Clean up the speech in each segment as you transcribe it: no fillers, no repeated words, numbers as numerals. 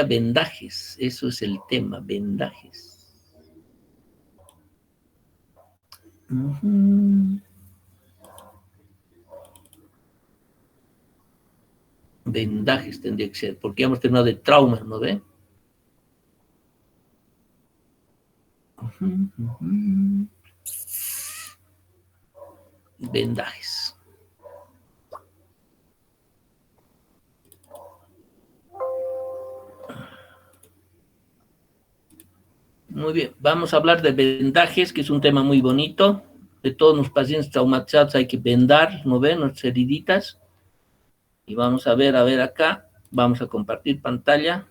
vendajes, eso es el tema, vendajes. Vendajes tendría que ser, porque hemos terminado de traumas, ¿no ve? Vendajes. Muy bien, vamos a hablar de vendajes, que es un tema muy bonito. De todos los pacientes traumatizados hay que vendar, ¿no ven? Nuestras heriditas. Y vamos a ver acá. Vamos a compartir pantalla.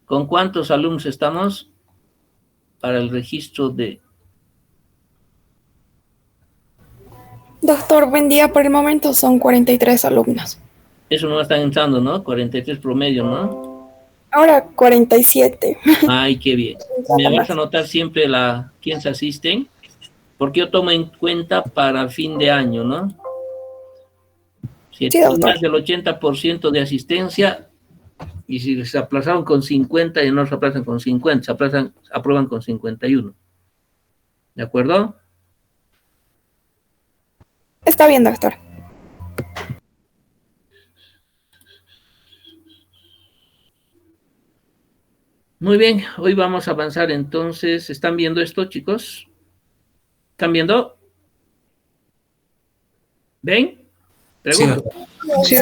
¿Con cuántos alumnos estamos para el registro de...? Doctor, buen día. Por el momento son 43 alumnos. Eso no están entrando, ¿no? 43 promedio, ¿no? Ahora 47. Ay, qué bien. Me vas a anotar siempre quiénes asisten, porque yo tomo en cuenta para fin de año, ¿no? Si Sí, doctor. más del 80% de asistencia, y si se aplazaron con 50 y no se aplazan con 50, aprueban con 51. ¿De acuerdo? Está bien, doctor. Muy bien, hoy vamos a avanzar entonces. ¿Están viendo esto, chicos? ¿Están viendo? ¿Ven? Pregunto. Sí.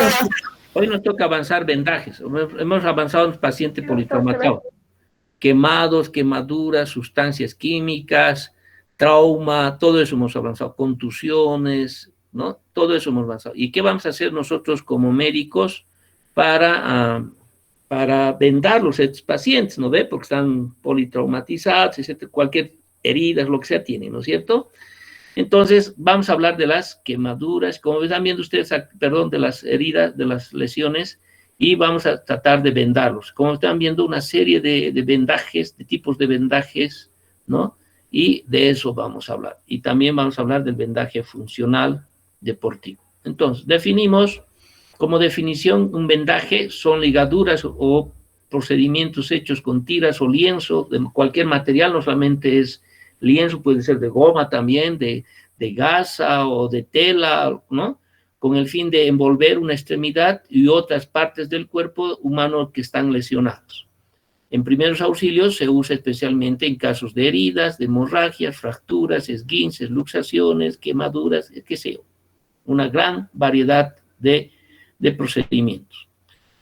Hoy nos toca avanzar vendajes. Hemos avanzado en paciente politraumatizado. Quemados, quemaduras, sustancias químicas, trauma, todo eso hemos avanzado. Contusiones, ¿no? Todo eso hemos avanzado. ¿Y qué vamos a hacer nosotros como médicos para vendar los pacientes, ¿no ve? Porque están politraumatizados, etcétera, cualquier herida, lo que sea, tienen, ¿no es cierto? Entonces, vamos a hablar de las quemaduras, como están viendo ustedes, perdón, de las heridas, de las lesiones, y vamos a tratar de vendarlos. Como están viendo, una serie de vendajes, de tipos de vendajes, ¿no? Y de eso vamos a hablar. Y también vamos a hablar del vendaje funcional deportivo. Entonces, definimos, como definición, un vendaje son ligaduras o procedimientos hechos con tiras o lienzo, de cualquier material, no solamente es lienzo, puede ser de goma también, de gasa o de tela, ¿no? Con el fin de envolver una extremidad y otras partes del cuerpo humano que están lesionados. En primeros auxilios se usa especialmente en casos de heridas, de hemorragias, fracturas, esguinces, luxaciones, quemaduras, qué sé yo. Una gran variedad de procedimientos.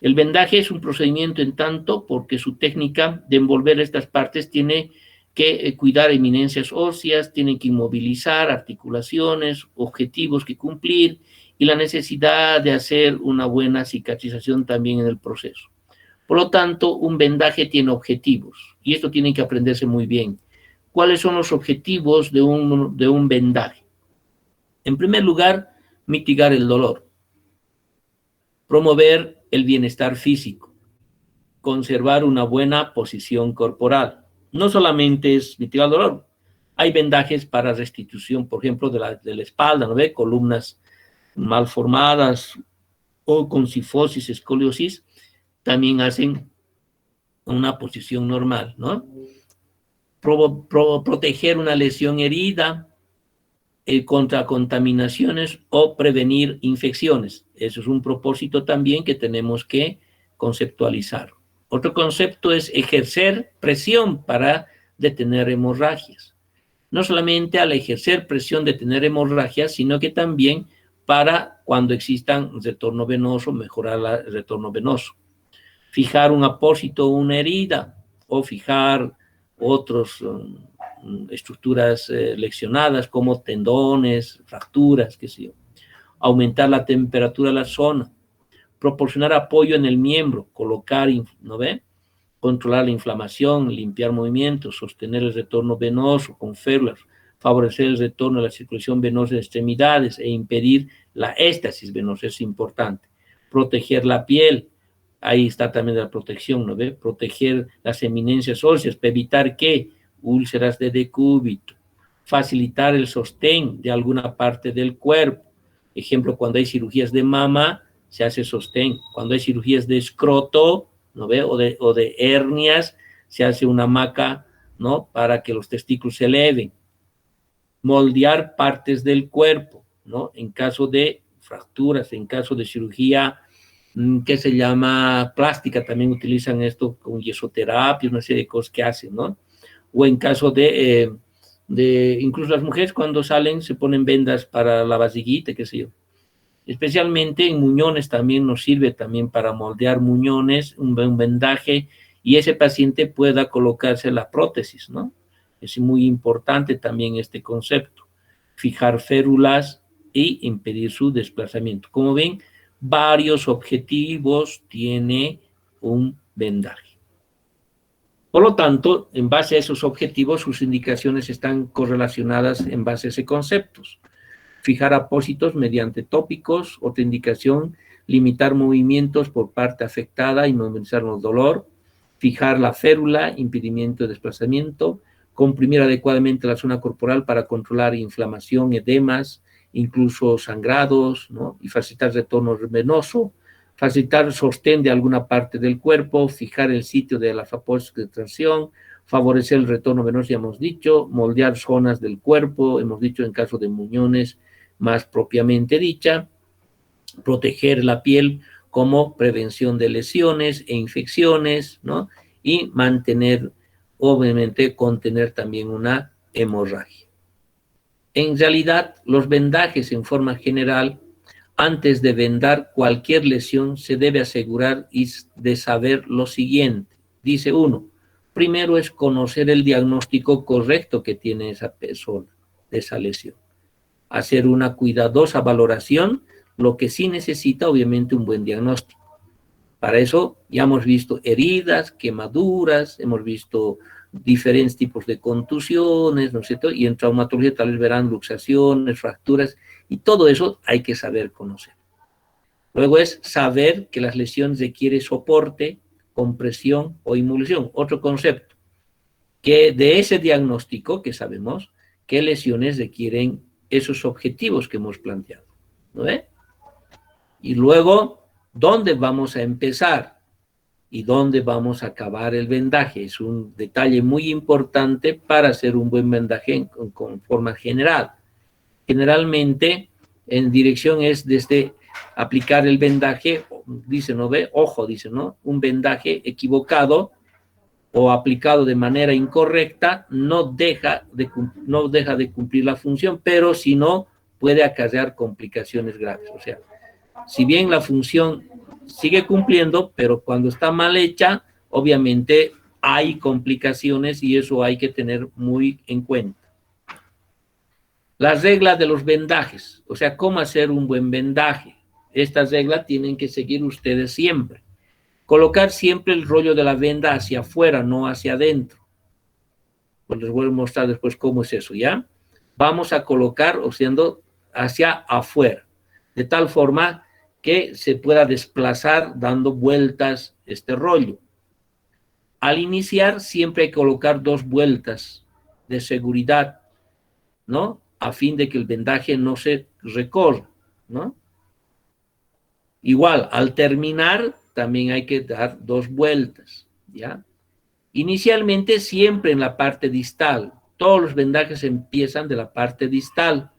El vendaje es un procedimiento en tanto porque su técnica de envolver estas partes tiene que cuidar eminencias óseas, tienen que inmovilizar articulaciones, objetivos que cumplir y la necesidad de hacer una buena cicatrización también en el proceso. Por lo tanto, un vendaje tiene objetivos y esto tienen que aprenderse muy bien. ¿Cuáles son los objetivos de un vendaje? En primer lugar, mitigar el dolor, promover el bienestar físico, conservar una buena posición corporal. No solamente es mitigar el dolor, hay vendajes para restitución, por ejemplo, de la espalda, ¿no ve? Columnas mal formadas o con cifosis, escoliosis, también hacen una posición normal, ¿no? Proteger una lesión herida contra contaminaciones o prevenir infecciones. Eso es un propósito también que tenemos que conceptualizar. Otro concepto es ejercer presión para detener hemorragias. No solamente al ejercer presión detener hemorragias, sino que también para cuando existan retorno venoso, mejorar el retorno venoso. Fijar un apósito o una herida, o fijar otras estructuras lesionadas como tendones, fracturas, qué sé yo. Aumentar la temperatura de la zona, proporcionar apoyo en el miembro, colocar, ¿no ve? Controlar la inflamación, limpiar movimientos, sostener el retorno venoso con férulas, favorecer el retorno de la circulación venosa de extremidades e impedir la éstasis venosa, es importante. Proteger la piel, ahí está también la protección, ¿no ve? Proteger las eminencias óseas para evitar que úlceras de decúbito, facilitar el sostén de alguna parte del cuerpo. Ejemplo, cuando hay cirugías de mama, se hace sostén. Cuando hay cirugías de escroto, ¿no ve? O de hernias, se hace una hamaca, ¿no? Para que los testículos se eleven. Moldear partes del cuerpo, ¿no? En caso de fracturas, en caso de cirugía, que se llama plástica, también utilizan esto con yesoterapia, una serie de cosas que hacen, ¿no? O en caso incluso las mujeres cuando salen se ponen vendas para la vasiguita, qué sé yo. Especialmente en muñones también nos sirve también para moldear muñones, un vendaje, y ese paciente pueda colocarse la prótesis, ¿no? Es muy importante también este concepto. Fijar férulas y impedir su desplazamiento. Como ven, varios objetivos tiene un vendaje. Por lo tanto, en base a esos objetivos, sus indicaciones están correlacionadas en base a esos conceptos. Fijar apósitos mediante tópicos, otra indicación, limitar movimientos por parte afectada y minimizar el dolor, fijar la férula, impedimento de desplazamiento, comprimir adecuadamente la zona corporal para controlar inflamación, edemas, incluso sangrados, ¿no? Y facilitar retorno venoso, facilitar sostén de alguna parte del cuerpo, fijar el sitio de las apósitos de tracción, favorecer el retorno venoso, ya hemos dicho, moldear zonas del cuerpo, hemos dicho en caso de muñones más propiamente dicha, proteger la piel como prevención de lesiones e infecciones, ¿no? Y mantener, obviamente, contener también una hemorragia. En realidad, los vendajes en forma general, antes de vendar cualquier lesión, se debe asegurar de saber lo siguiente. Dice uno, primero es conocer el diagnóstico correcto que tiene esa persona de esa lesión. Hacer una cuidadosa valoración, lo que sí necesita, obviamente, un buen diagnóstico. Para eso ya hemos visto heridas, quemaduras, hemos visto diferentes tipos de contusiones, ¿no es cierto? Y en traumatología tal vez verán luxaciones, fracturas, y todo eso hay que saber conocer. Luego es saber que las lesiones requieren soporte, compresión o inmovilización. Otro concepto, que de ese diagnóstico que sabemos, qué lesiones requieren esos objetivos que hemos planteado, ¿no ve? Y luego, ¿dónde vamos a empezar? ¿Y dónde vamos a acabar el vendaje? Es un detalle muy importante para hacer un buen vendaje con forma general. Generalmente, en dirección es desde aplicar el vendaje, dice, ¿no ve? Ojo, dice, ¿no? Un vendaje equivocado o aplicado de manera incorrecta no deja de cumplir la función, pero si no, puede acarrear complicaciones graves. O sea, si bien la función sigue cumpliendo, pero cuando está mal hecha, obviamente hay complicaciones y eso hay que tener muy en cuenta. Las reglas de los vendajes, o sea, cómo hacer un buen vendaje. Estas reglas tienen que seguir ustedes siempre. Colocar siempre el rollo de la venda hacia afuera, no hacia adentro. Pues les voy a mostrar después cómo es eso, ¿ya? Vamos a colocar, o sea, hacia afuera, de tal forma que se pueda desplazar dando vueltas este rollo. Al iniciar siempre hay que colocar 2 vueltas de seguridad, ¿no? A fin de que el vendaje no se recorra, ¿no? Igual, al terminar también hay que dar 2 vueltas, ¿ya? Inicialmente siempre en la parte distal. Todos los vendajes empiezan de la parte distal,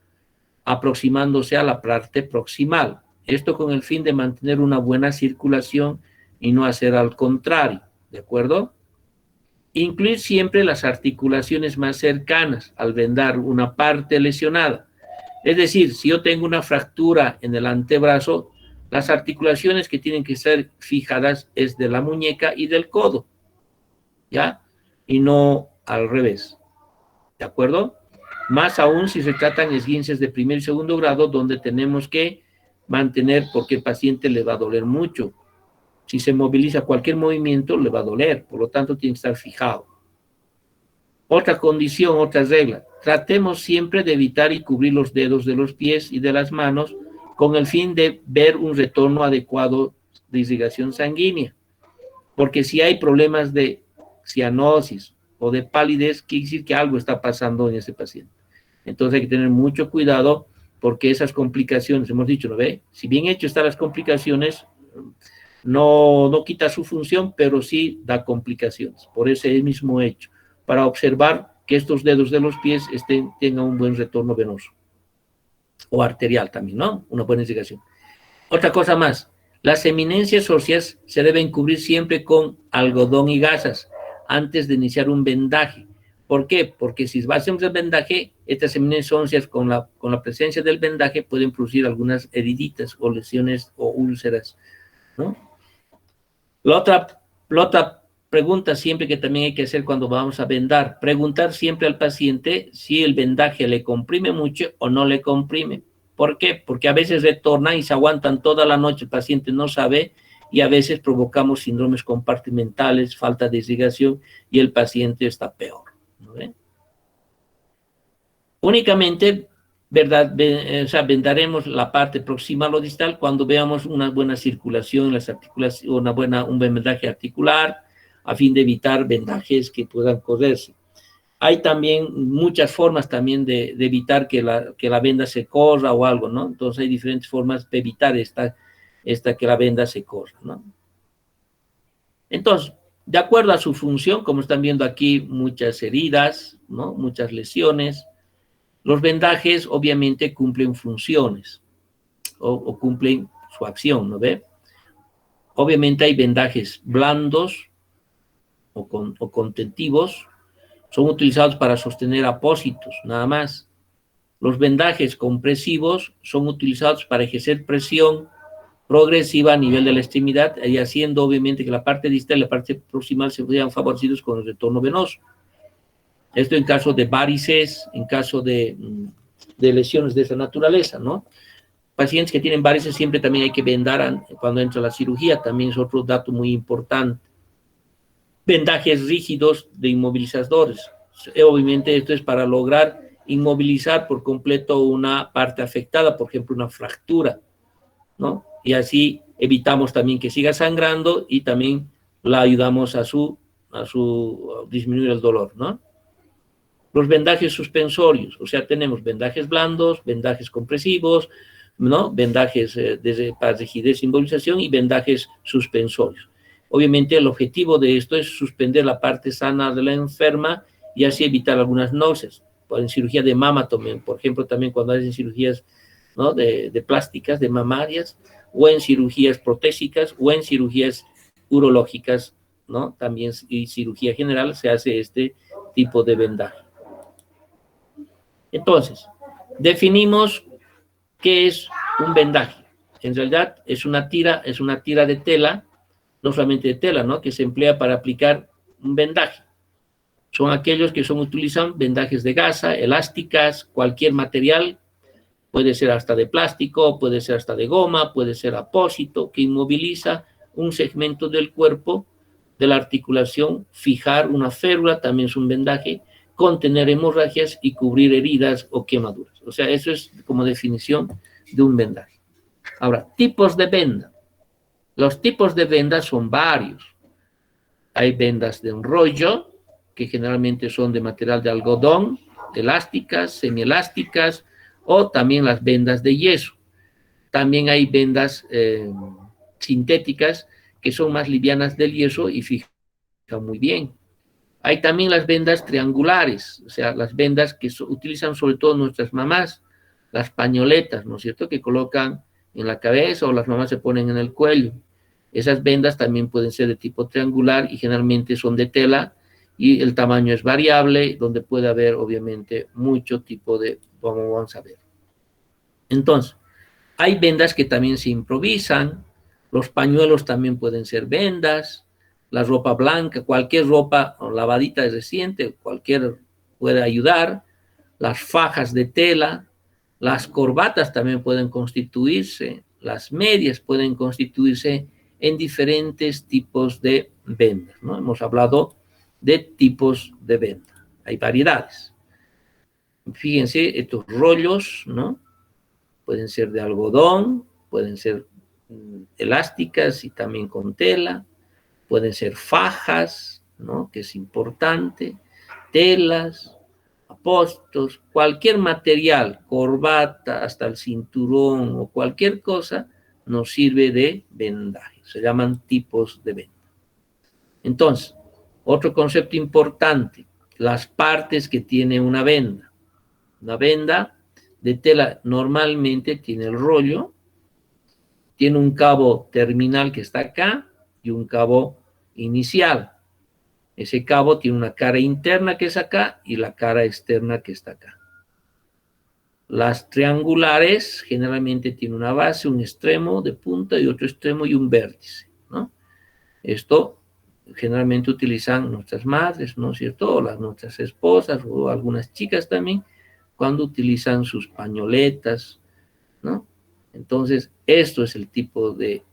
aproximándose a la parte proximal. Esto con el fin de mantener una buena circulación y no hacer al contrario, ¿de acuerdo? Incluir siempre las articulaciones más cercanas al vendar una parte lesionada. Es decir, si yo tengo una fractura en el antebrazo, las articulaciones que tienen que ser fijadas es de la muñeca y del codo, ¿ya? Y no al revés, ¿de acuerdo? Más aún si se tratan esguinces de primer y segundo grado, donde tenemos que mantener, porque el paciente le va a doler mucho. Si se moviliza cualquier movimiento, le va a doler, por lo tanto tiene que estar fijado. Otra condición, otra regla, tratemos siempre de evitar y cubrir los dedos de los pies y de las manos con el fin de ver un retorno adecuado de irrigación sanguínea. Porque si hay problemas de cianosis o de palidez, quiere decir que algo está pasando en ese paciente. Entonces hay que tener mucho cuidado porque esas complicaciones, hemos dicho, ¿no ve? Si bien hecho están las complicaciones, No quita su función, pero sí da complicaciones, por ese mismo hecho, para observar que estos dedos de los pies tengan un buen retorno venoso, o arterial también, ¿no? Una buena irrigación. Otra cosa más, las eminencias óseas se deben cubrir siempre con algodón y gasas antes de iniciar un vendaje. ¿Por qué? Porque si va a hacer un vendaje, estas eminencias óseas con la presencia del vendaje pueden producir algunas heriditas o lesiones o úlceras, ¿no? La otra pregunta siempre que también hay que hacer cuando vamos a vendar, preguntar siempre al paciente si el vendaje le comprime mucho o no le comprime. ¿Por qué? Porque a veces retornan y se aguantan toda la noche, el paciente no sabe y a veces provocamos síndromes compartimentales, falta de irrigación y el paciente está peor, ¿no ve? Únicamente, ¿verdad? O sea, vendaremos la parte proximal o distal cuando veamos una buena circulación en las articulaciones, un buen vendaje articular, a fin de evitar vendajes que puedan correrse. Hay también muchas formas también de evitar que la venda se corra o algo, ¿no? Entonces hay diferentes formas de evitar que la venda se corra, ¿no? Entonces, de acuerdo a su función, como están viendo aquí, muchas heridas, ¿no? Muchas lesiones. Los vendajes obviamente cumplen funciones o cumplen su acción, ¿no ve? Obviamente hay vendajes blandos o contentivos, son utilizados para sostener apósitos, nada más. Los vendajes compresivos son utilizados para ejercer presión progresiva a nivel de la extremidad y haciendo obviamente que la parte distal y la parte proximal se vean favorecidos con el retorno venoso. Esto en caso de varices, en caso de lesiones de esa naturaleza, ¿no? Pacientes que tienen varices siempre también hay que vendar cuando entra la cirugía, también es otro dato muy importante. Vendajes rígidos de inmovilizadores. Obviamente esto es para lograr inmovilizar por completo una parte afectada, por ejemplo una fractura, ¿no? Y así evitamos también que siga sangrando y también la ayudamos a disminuir el dolor, ¿no? Los vendajes suspensorios, o sea, tenemos vendajes blandos, vendajes compresivos, ¿no? Vendajes para rigidez e inmovilización y vendajes suspensorios. Obviamente el objetivo de esto es suspender la parte sana de la enferma y así evitar algunas náuseas. En cirugía de mama también, por ejemplo, también cuando hacen cirugías, ¿no? de plásticas, de mamarias, o en cirugías protésicas, o en cirugías urológicas, ¿no? También y cirugía general se hace este tipo de vendaje. Entonces, definimos qué es un vendaje. En realidad es una tira de tela, no solamente de tela, ¿no? Que se emplea para aplicar un vendaje. Son aquellos que utilizan vendajes de gasa, elásticas, cualquier material, puede ser hasta de plástico, puede ser hasta de goma, puede ser apósito, que inmoviliza un segmento del cuerpo, de la articulación, fijar una férula, también es un vendaje, contener hemorragias y cubrir heridas o quemaduras. O sea, eso es como definición de un vendaje. Ahora, tipos de venda. Los tipos de vendas son varios. Hay vendas de un rollo, que generalmente son de material de algodón, elásticas, semielásticas, o también las vendas de yeso. También hay vendas sintéticas, que son más livianas del yeso y fijan muy bien. Hay también las vendas triangulares, o sea, las vendas que utilizan sobre todo nuestras mamás, las pañoletas, ¿no es cierto?, que colocan en la cabeza o las mamás se ponen en el cuello. Esas vendas también pueden ser de tipo triangular y generalmente son de tela y el tamaño es variable, donde puede haber obviamente mucho tipo de, como vamos a ver. Entonces, hay vendas que también se improvisan, los pañuelos también pueden ser vendas, la ropa blanca, cualquier ropa lavadita es reciente, cualquier puede ayudar, las fajas de tela, las corbatas también pueden constituirse, las medias pueden constituirse en diferentes tipos de vendas, ¿no? Hemos hablado de tipos de venda, hay variedades. Fíjense, estos rollos, ¿no? Pueden ser de algodón, pueden ser elásticas y también con tela, pueden ser fajas, ¿no? Que es importante, telas, apósitos, cualquier material, corbata, hasta el cinturón o cualquier cosa, nos sirve de vendaje. Se llaman tipos de venda. Entonces, otro concepto importante, las partes que tiene una venda. Una venda de tela normalmente tiene el rollo, tiene un cabo terminal que está acá y un cabo inicial. Ese cabo tiene una cara interna que es acá y la cara externa que está acá. Las triangulares generalmente tienen una base, un extremo de punta y otro extremo y un vértice, ¿no? Esto generalmente utilizan nuestras madres, ¿no es cierto? O nuestras esposas o algunas chicas también cuando utilizan sus pañoletas, ¿no? Entonces, esto es el tipo de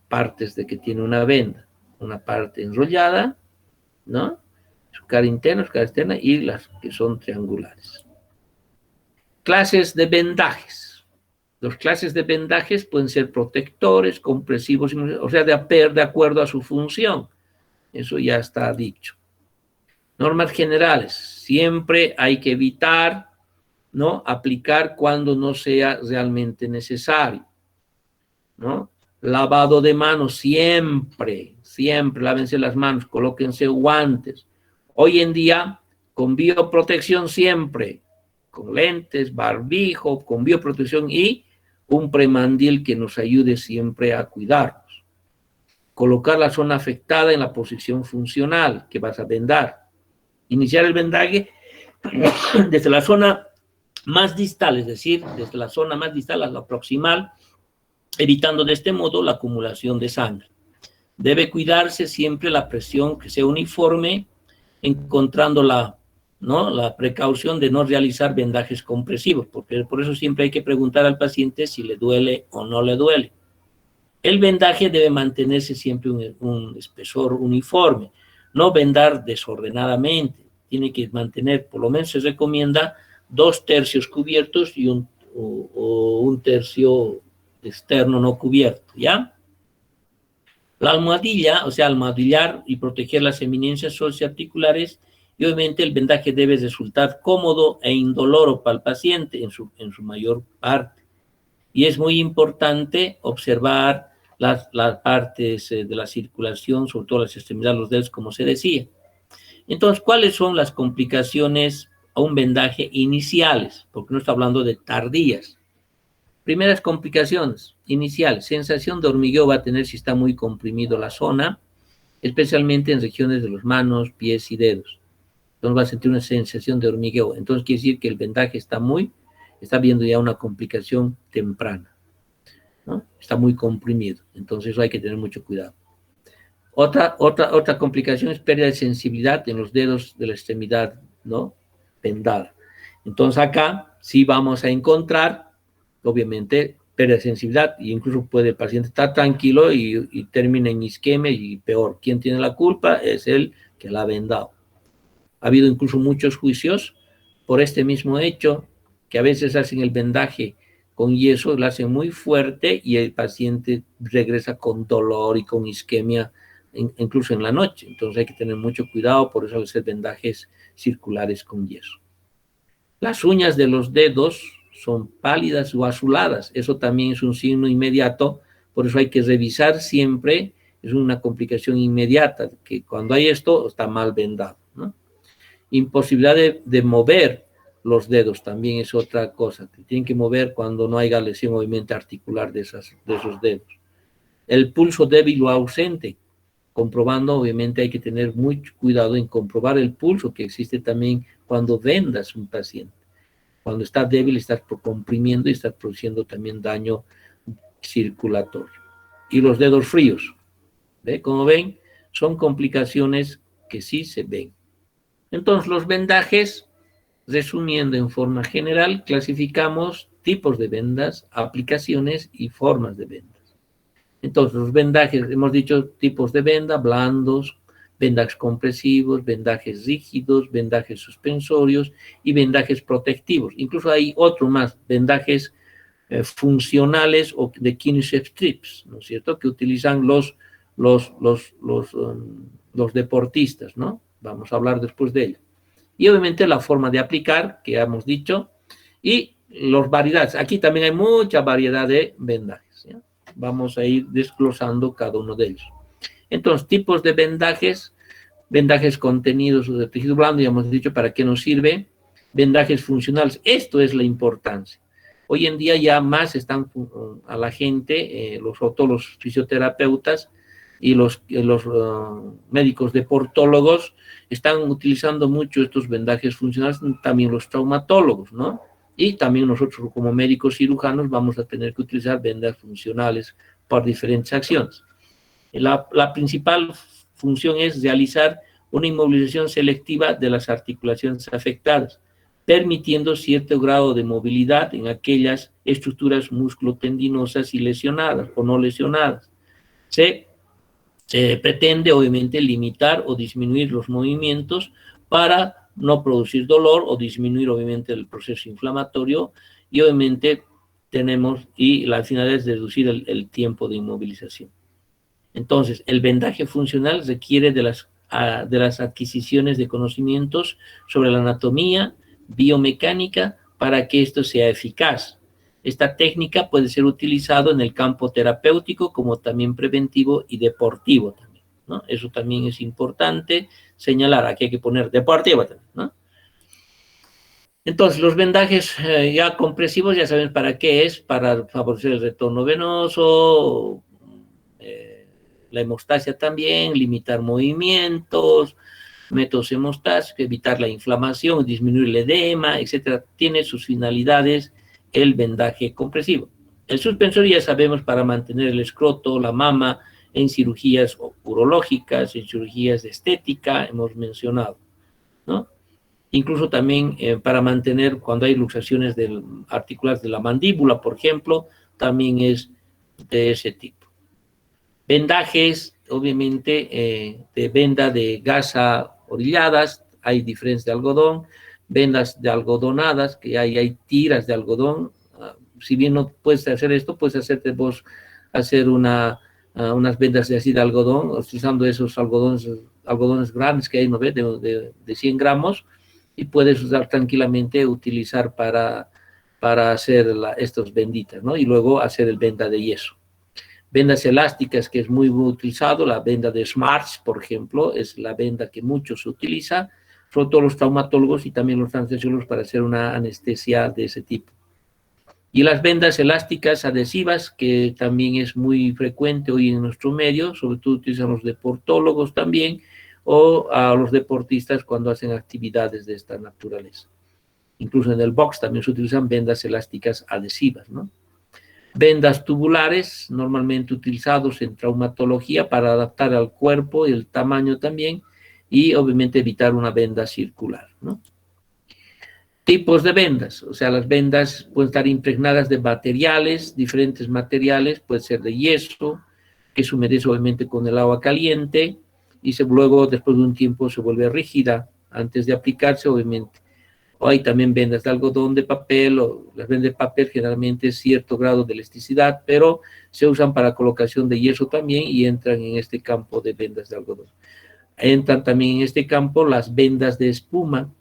partes de que tiene una venda. Una parte enrollada, ¿no? Su cara interna, su cara externa y las que son triangulares. Clases de vendajes. Los clases de vendajes pueden ser protectores, compresivos, o sea, de acuerdo a su función. Eso ya está dicho. Normas generales. Siempre hay que evitar, ¿no?, aplicar cuando no sea realmente necesario, ¿no? Lavado de manos siempre, siempre lávense las manos, colóquense guantes. Hoy en día, con bioprotección siempre, con lentes, barbijo, con bioprotección y un premandil que nos ayude siempre a cuidarnos. Colocar la zona afectada en la posición funcional que vas a vendar. Iniciar el vendaje desde la zona más distal, es decir, desde la zona más distal a la proximal, evitando de este modo la acumulación de sangre. Debe cuidarse siempre la presión que sea uniforme, encontrando la precaución de no realizar vendajes compresivos, porque por eso siempre hay que preguntar al paciente si le duele o no le duele. El vendaje debe mantenerse siempre un espesor uniforme, no vendar desordenadamente. Tiene que mantener, por lo menos se recomienda, 2/3 cubiertos y un tercio externo no cubierto, ¿ya? La almohadilla, o sea, almohadillar y proteger las eminencias socioarticulares, y obviamente el vendaje debe resultar cómodo e indoloro para el paciente en su mayor parte. Y es muy importante observar las partes de la circulación, sobre todo las extremidades de los dedos, como se decía. Entonces, ¿cuáles son las complicaciones a un vendaje iniciales? Porque no está hablando de tardías. Primeras complicaciones iniciales, sensación de hormigueo va a tener si está muy comprimido la zona, especialmente en regiones de las manos, pies y dedos. Entonces va a sentir una sensación de hormigueo. Entonces quiere decir que el vendaje está viendo ya una complicación temprana, ¿no? Está muy comprimido. Entonces eso hay que tener mucho cuidado. Otra complicación es pérdida de sensibilidad en los dedos de la extremidad, ¿no?, vendada. Entonces acá sí vamos a encontrar, obviamente, pérdida de sensibilidad, e incluso puede el paciente estar tranquilo y termina en isquemia y peor. ¿Quién tiene la culpa? Es el que la ha vendado. Ha habido incluso muchos juicios por este mismo hecho, que a veces hacen el vendaje con yeso, lo hacen muy fuerte y el paciente regresa con dolor y con isquemia, incluso en la noche. Entonces hay que tener mucho cuidado, por eso hacer vendajes circulares con yeso. Las uñas de los dedos son pálidas o azuladas, eso también es un signo inmediato, por eso hay que revisar siempre, es una complicación inmediata, que cuando hay esto está mal vendado, ¿no? Imposibilidad de mover los dedos también es otra cosa, que tienen que mover cuando no haya lesión obviamente articular de esos dedos. El pulso débil o ausente, comprobando, obviamente hay que tener mucho cuidado en comprobar el pulso que existe también cuando vendas un paciente. Cuando está débil, estás comprimiendo y estás produciendo también daño circulatorio. Y los dedos fríos, ¿ve? Como ven, son complicaciones que sí se ven. Entonces, los vendajes, resumiendo en forma general, clasificamos tipos de vendas, aplicaciones y formas de vendas. Entonces, los vendajes, hemos dicho tipos de venda, blandos, vendajes compresivos, vendajes rígidos, vendajes suspensorios y vendajes protectivos. Incluso hay otro más, vendajes funcionales o de Kinship strips, ¿no es cierto?, que utilizan los deportistas, ¿no? Vamos a hablar después de ello. Y obviamente la forma de aplicar, que hemos dicho, y las variedades. Aquí también hay mucha variedad de vendajes, ¿ya? Vamos a ir desglosando cada uno de ellos. Entonces, tipos de vendajes contenidos de tejido blando, ya hemos dicho para qué nos sirve, vendajes funcionales, esto es la importancia. Hoy en día ya más están a la gente, todos los fisioterapeutas y los médicos deportólogos están utilizando mucho estos vendajes funcionales, también los traumatólogos, ¿no? Y también nosotros como médicos cirujanos vamos a tener que utilizar vendas funcionales por diferentes acciones. La principal función es realizar una inmovilización selectiva de las articulaciones afectadas, permitiendo cierto grado de movilidad en aquellas estructuras musculotendinosas y lesionadas o no lesionadas. Se pretende, obviamente, limitar o disminuir los movimientos para no producir dolor o disminuir, obviamente, el proceso inflamatorio y, obviamente, la finalidad es reducir el tiempo de inmovilización. Entonces, el vendaje funcional requiere de las adquisiciones de conocimientos sobre la anatomía, biomecánica, para que esto sea eficaz. Esta técnica puede ser utilizada en el campo terapéutico como también preventivo y deportivo también, ¿no? Eso también es importante señalar, aquí hay que poner deportivo también, ¿no? Entonces, los vendajes ya compresivos, ya saben para qué es, para favorecer el retorno venoso, la hemostasia también, limitar movimientos, métodos hemostásicos, evitar la inflamación, disminuir el edema, etcétera. Tiene sus finalidades el vendaje compresivo. El suspensorio ya sabemos para mantener el escroto, la mama, en cirugías urológicas, en cirugías de estética, hemos mencionado, ¿no? Incluso también para mantener cuando hay luxaciones articulares de la mandíbula, por ejemplo, también es de ese tipo. Vendajes, obviamente, de venda de gasa orilladas, hay diferentes de algodón, vendas de algodonadas, que hay tiras de algodón. Si bien no puedes hacer esto, puedes hacer unas vendas de algodón, utilizando esos algodones grandes que hay, ¿no ves? De 100 gramos, y puedes utilizar para hacer estos venditas, ¿no? Y luego hacer el venda de yeso. Vendas elásticas, que es muy utilizado, la venda de Smarts, por ejemplo, es la venda que mucho se utiliza, sobre todo los traumatólogos y también los anestesiólogos para hacer una anestesia de ese tipo. Y las vendas elásticas adhesivas, que también es muy frecuente hoy en nuestro medio, sobre todo utilizan los deportólogos también, o a los deportistas cuando hacen actividades de esta naturaleza. Incluso en el box también se utilizan vendas elásticas adhesivas, ¿no? Vendas tubulares, normalmente utilizados en traumatología para adaptar al cuerpo y el tamaño también, y obviamente evitar una venda circular, ¿no? Tipos de vendas, o sea, las vendas pueden estar impregnadas de materiales, diferentes materiales, puede ser de yeso, que se humedece obviamente con el agua caliente, y luego, después de un tiempo, se vuelve rígida antes de aplicarse, obviamente. O hay también vendas de algodón de papel, o las vendas de papel generalmente es cierto grado de elasticidad, pero se usan para colocación de yeso también y entran en este campo de vendas de algodón. Entran también en este campo las vendas de espuma,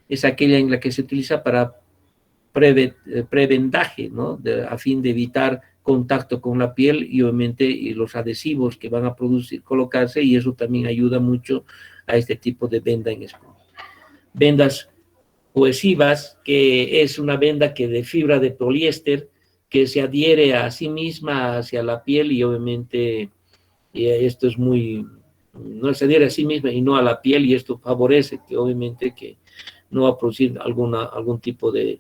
es aquella en la que se utiliza para prevendaje, ¿no? A fin de evitar contacto con la piel y obviamente los adhesivos que van a colocarse, y eso también ayuda mucho a este tipo de venda en espuma. Vendas cohesivas, que es una venda de fibra de poliéster que se adhiere a sí misma hacia la piel y obviamente esto es no se adhiere a sí misma y no a la piel, y esto favorece que obviamente que no va a producir algún tipo de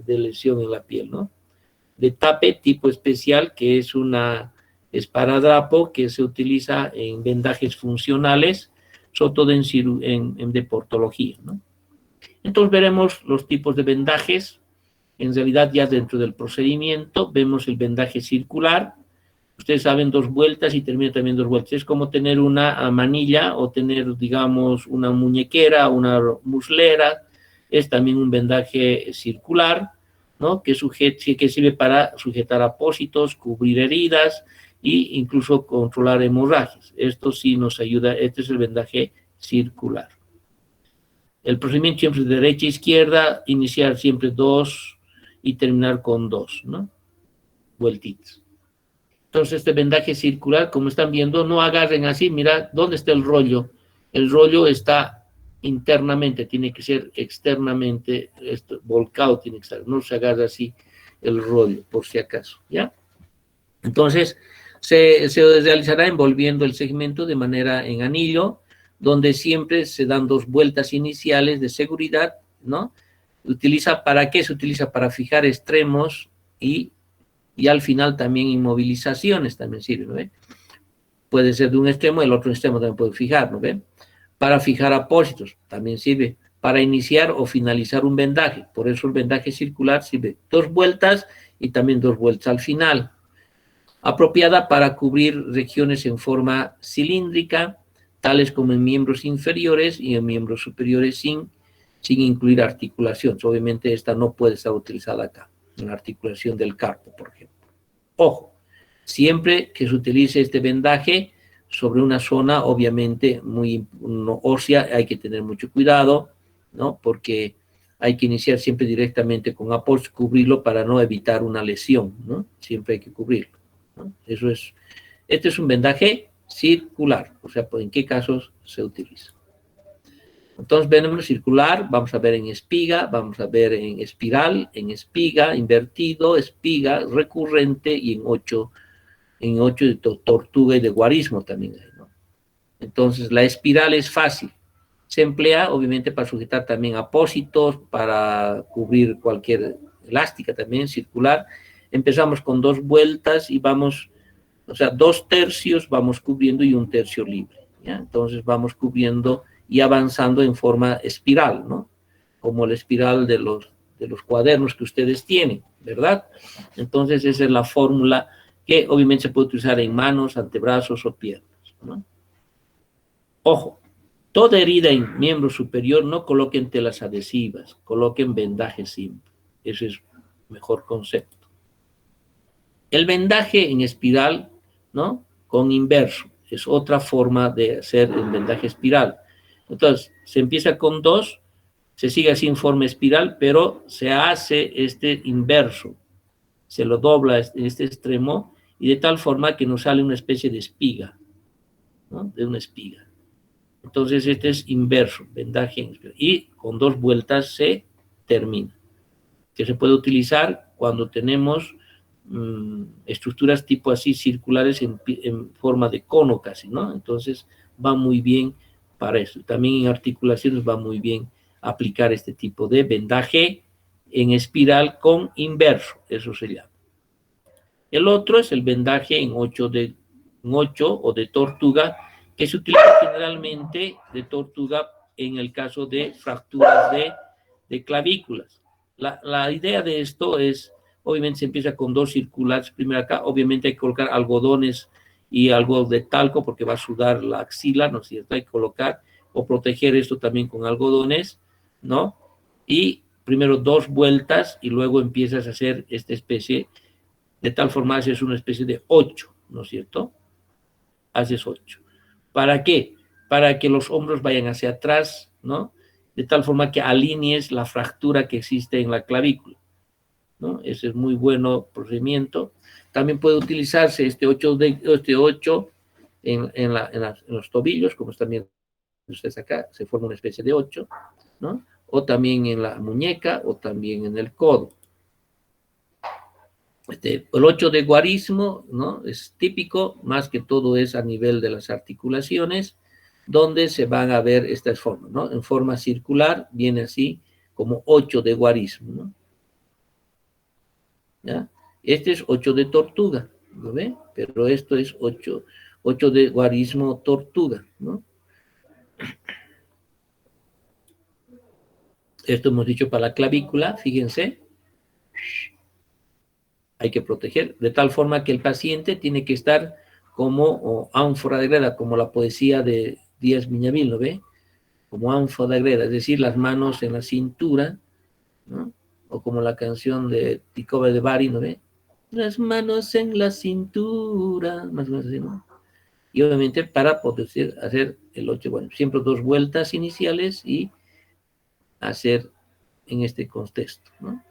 lesión en la piel, ¿no? De tape tipo especial, que es una esparadrapo que se utiliza en vendajes funcionales, sobre todo en deportología, ¿no? Entonces veremos los tipos de vendajes. En realidad ya dentro del procedimiento vemos el vendaje circular. Ustedes saben, 2 vueltas y termina también 2 vueltas. Es como tener una manilla o tener, digamos, una muñequera, una muslera. Es también un vendaje circular, ¿no? Que sirve para sujetar apósitos, cubrir heridas e incluso controlar hemorragias. Esto sí nos ayuda. Este es el vendaje circular. El procedimiento siempre es de derecha a izquierda, iniciar siempre 2 y terminar con 2, ¿no? Vueltitas. Entonces, este vendaje circular, como están viendo, no agarren así, mira, ¿dónde está el rollo? El rollo está internamente, tiene que ser externamente, volcado tiene que estar, no se agarra así el rollo, por si acaso, ¿ya? Entonces, se realizará envolviendo el segmento de manera en anillo, donde siempre se dan 2 vueltas iniciales de seguridad, ¿no? ¿Para qué se utiliza? Para fijar extremos y al final también inmovilizaciones también sirve, ¿no ve? Puede ser de un extremo, el otro extremo también puede fijar, ¿no ve? Para fijar apósitos también sirve para iniciar o finalizar un vendaje, por eso el vendaje circular sirve 2 vueltas y también 2 vueltas al final. Apropiada para cubrir regiones en forma cilíndrica, tales como en miembros inferiores y en miembros superiores sin incluir articulación. Obviamente esta no puede estar utilizada acá, en la articulación del carpo, por ejemplo. Ojo, siempre que se utilice este vendaje sobre una zona obviamente muy ósea, hay que tener mucho cuidado, ¿no? Porque hay que iniciar siempre directamente con apósito, cubrirlo para no evitar una lesión, ¿no? Siempre hay que cubrirlo, ¿no? Eso es, este es un vendaje circular, o sea, ¿en qué casos se utiliza? Entonces, venimos circular, vamos a ver en espiga, vamos a ver en espiral, en espiga, invertido, espiga, recurrente y en 8 de tortuga y de guarismo también hay, ¿no? Entonces, la espiral es fácil. Se emplea, obviamente, para sujetar también apósitos, para cubrir cualquier elástica también, circular. Empezamos con 2 vueltas y vamos, o sea, 2 tercios vamos cubriendo y 1 tercio libre, ¿ya? Entonces, vamos cubriendo y avanzando en forma espiral, ¿no? Como la espiral de los cuadernos que ustedes tienen, ¿verdad? Entonces, esa es la fórmula que obviamente se puede utilizar en manos, antebrazos o piernas, ¿no? Ojo, toda herida en miembro superior no coloquen telas adhesivas, coloquen vendaje simple. Ese es el mejor concepto. El vendaje en espiral, ¿no? Con inverso, es otra forma de hacer el vendaje espiral. Entonces, se empieza con 2, se sigue así en forma espiral, pero se hace este inverso, se lo dobla en este extremo y de tal forma que nos sale una especie de espiga, ¿no? De una espiga. Entonces este es inverso, vendaje en espiral, y con 2 vueltas se termina, que se puede utilizar cuando tenemos estructuras tipo así circulares en forma de cono casi, ¿no? Entonces va muy bien para eso. También en articulaciones va muy bien aplicar este tipo de vendaje en espiral con inverso, eso se llama. El otro es el vendaje en 8 o de tortuga, que se utiliza generalmente de tortuga en el caso de fracturas de clavículas. La idea de esto es, obviamente se empieza con 2 circulares primero acá, obviamente hay que colocar algodones y algo de talco porque va a sudar la axila, ¿no es cierto? Hay que colocar o proteger esto también con algodones, ¿no? Y primero 2 vueltas y luego empiezas a hacer esta especie, de tal forma haces una especie de 8, ¿no es cierto? Haces 8. ¿Para qué? Para que los hombros vayan hacia atrás, ¿no? De tal forma que alinees la fractura que existe en la clavícula, ¿no? Ese es muy bueno procedimiento. También puede utilizarse este 8 en los tobillos, como están viendo ustedes acá, se forma una especie de 8, ¿no? O también en la muñeca o también en el codo. El 8 de guarismo, ¿no? Es típico, más que todo es a nivel de las articulaciones, donde se van a ver estas formas, ¿no? En forma circular viene así como 8 de guarismo, ¿no? ¿Ya? Este es 8 de tortuga, ¿lo ve? Pero esto es 8 de guarismo tortuga, ¿no? Esto hemos dicho para la clavícula, fíjense. Hay que proteger, de tal forma que el paciente tiene que estar como ánfora de greda, como la poesía de Díaz Miñavil, ¿lo ve? Como ánfora de greda, es decir, las manos en la cintura, ¿no? O como la canción de Ticoba de Bari, ¿no ve? Las manos en la cintura, más o menos así, ¿no? Y obviamente para poder hacer el 8, bueno, siempre 2 vueltas iniciales y hacer en este contexto, ¿no?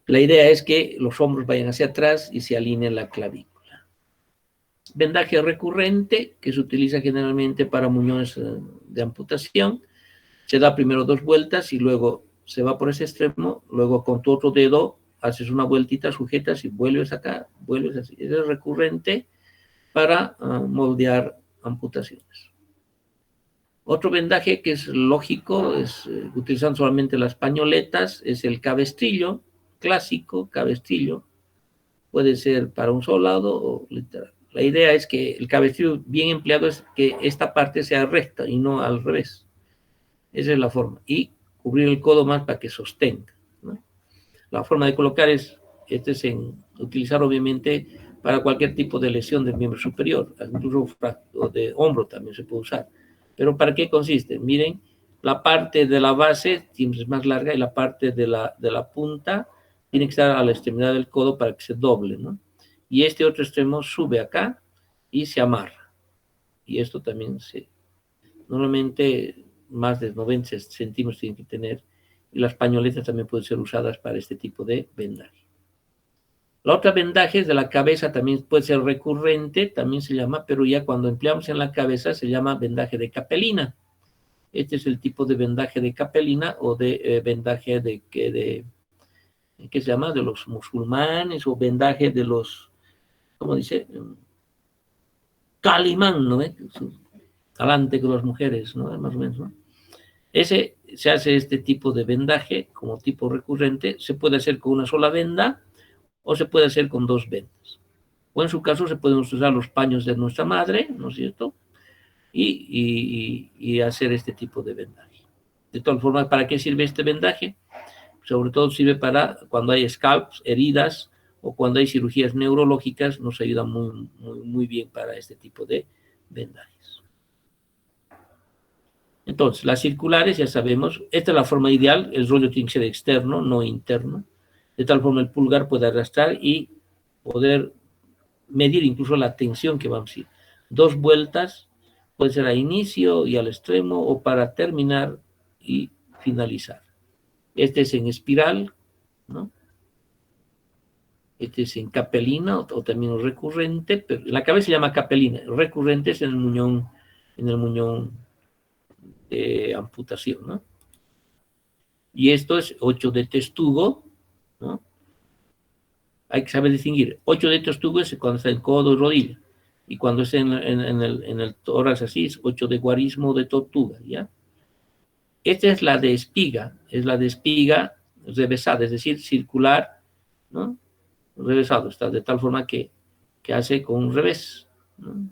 La idea es que los hombros vayan hacia atrás y se alinee la clavícula. Vendaje recurrente, que se utiliza generalmente para muñones de amputación. Se da primero 2 vueltas y luego se va por ese extremo, luego con tu otro dedo haces una vueltita, sujetas y vuelves acá, vuelves así. Eso es recurrente para moldear amputaciones. Otro vendaje que es lógico, utilizando solamente las pañoletas, es el cabestrillo, clásico cabestrillo. Puede ser para un solo lado o literal. La idea es que el cabestrillo bien empleado es que esta parte sea recta y no al revés. Esa es la forma. Y cubrir el codo más para que sostenga, ¿no? La forma de colocar utilizar obviamente para cualquier tipo de lesión del miembro superior, incluso o de hombro también se puede usar. Pero ¿para qué consiste? Miren, la parte de la base siempre es más larga y la parte de la punta tiene que estar a la extremidad del codo para que se doble, ¿no? Y este otro extremo sube acá y se amarra. Y esto también normalmente más de 90 centímetros tienen que tener, y las pañoletas también pueden ser usadas para este tipo de vendaje. La otra vendaje es de la cabeza, también puede ser recurrente, también se llama, pero ya cuando empleamos en la cabeza se llama vendaje de capelina. Este es el tipo de vendaje de capelina o de vendaje ¿qué se llama? De los musulmanes o vendaje de los, ¿cómo dice? Calimán, ¿no? Adelante con las mujeres, ¿no? Más o menos, ¿no? Se hace este tipo de vendaje como tipo recurrente, se puede hacer con una sola venda o se puede hacer con 2 vendas. O en su caso se pueden usar los paños de nuestra madre, ¿no es cierto? Y hacer este tipo de vendaje. De todas formas, ¿para qué sirve este vendaje? Sobre todo sirve para cuando hay scalps, heridas, o cuando hay cirugías neurológicas, nos ayuda muy, muy, muy bien para este tipo de vendajes. Entonces, las circulares, ya sabemos, esta es la forma ideal, el rollo tiene que ser externo, no interno, de tal forma el pulgar puede arrastrar y poder medir incluso la tensión que vamos a ir. 2 vueltas, puede ser a inicio y al extremo, o para terminar y finalizar. Este es en espiral, ¿no? Este es en capelina, o también recurrente, pero en la cabeza se llama capelina, recurrente es en el muñón de amputación, ¿no? Y esto es 8 de testudo, ¿no? Hay que saber distinguir. 8 de testudo es cuando está en codo y rodilla. Y cuando es en el tórax así, es 8 de guarismo de tortuga, ¿ya? Esta es la de espiga revesada, es decir, circular, ¿no? Revesado, está de tal forma que hace con un revés, ¿no?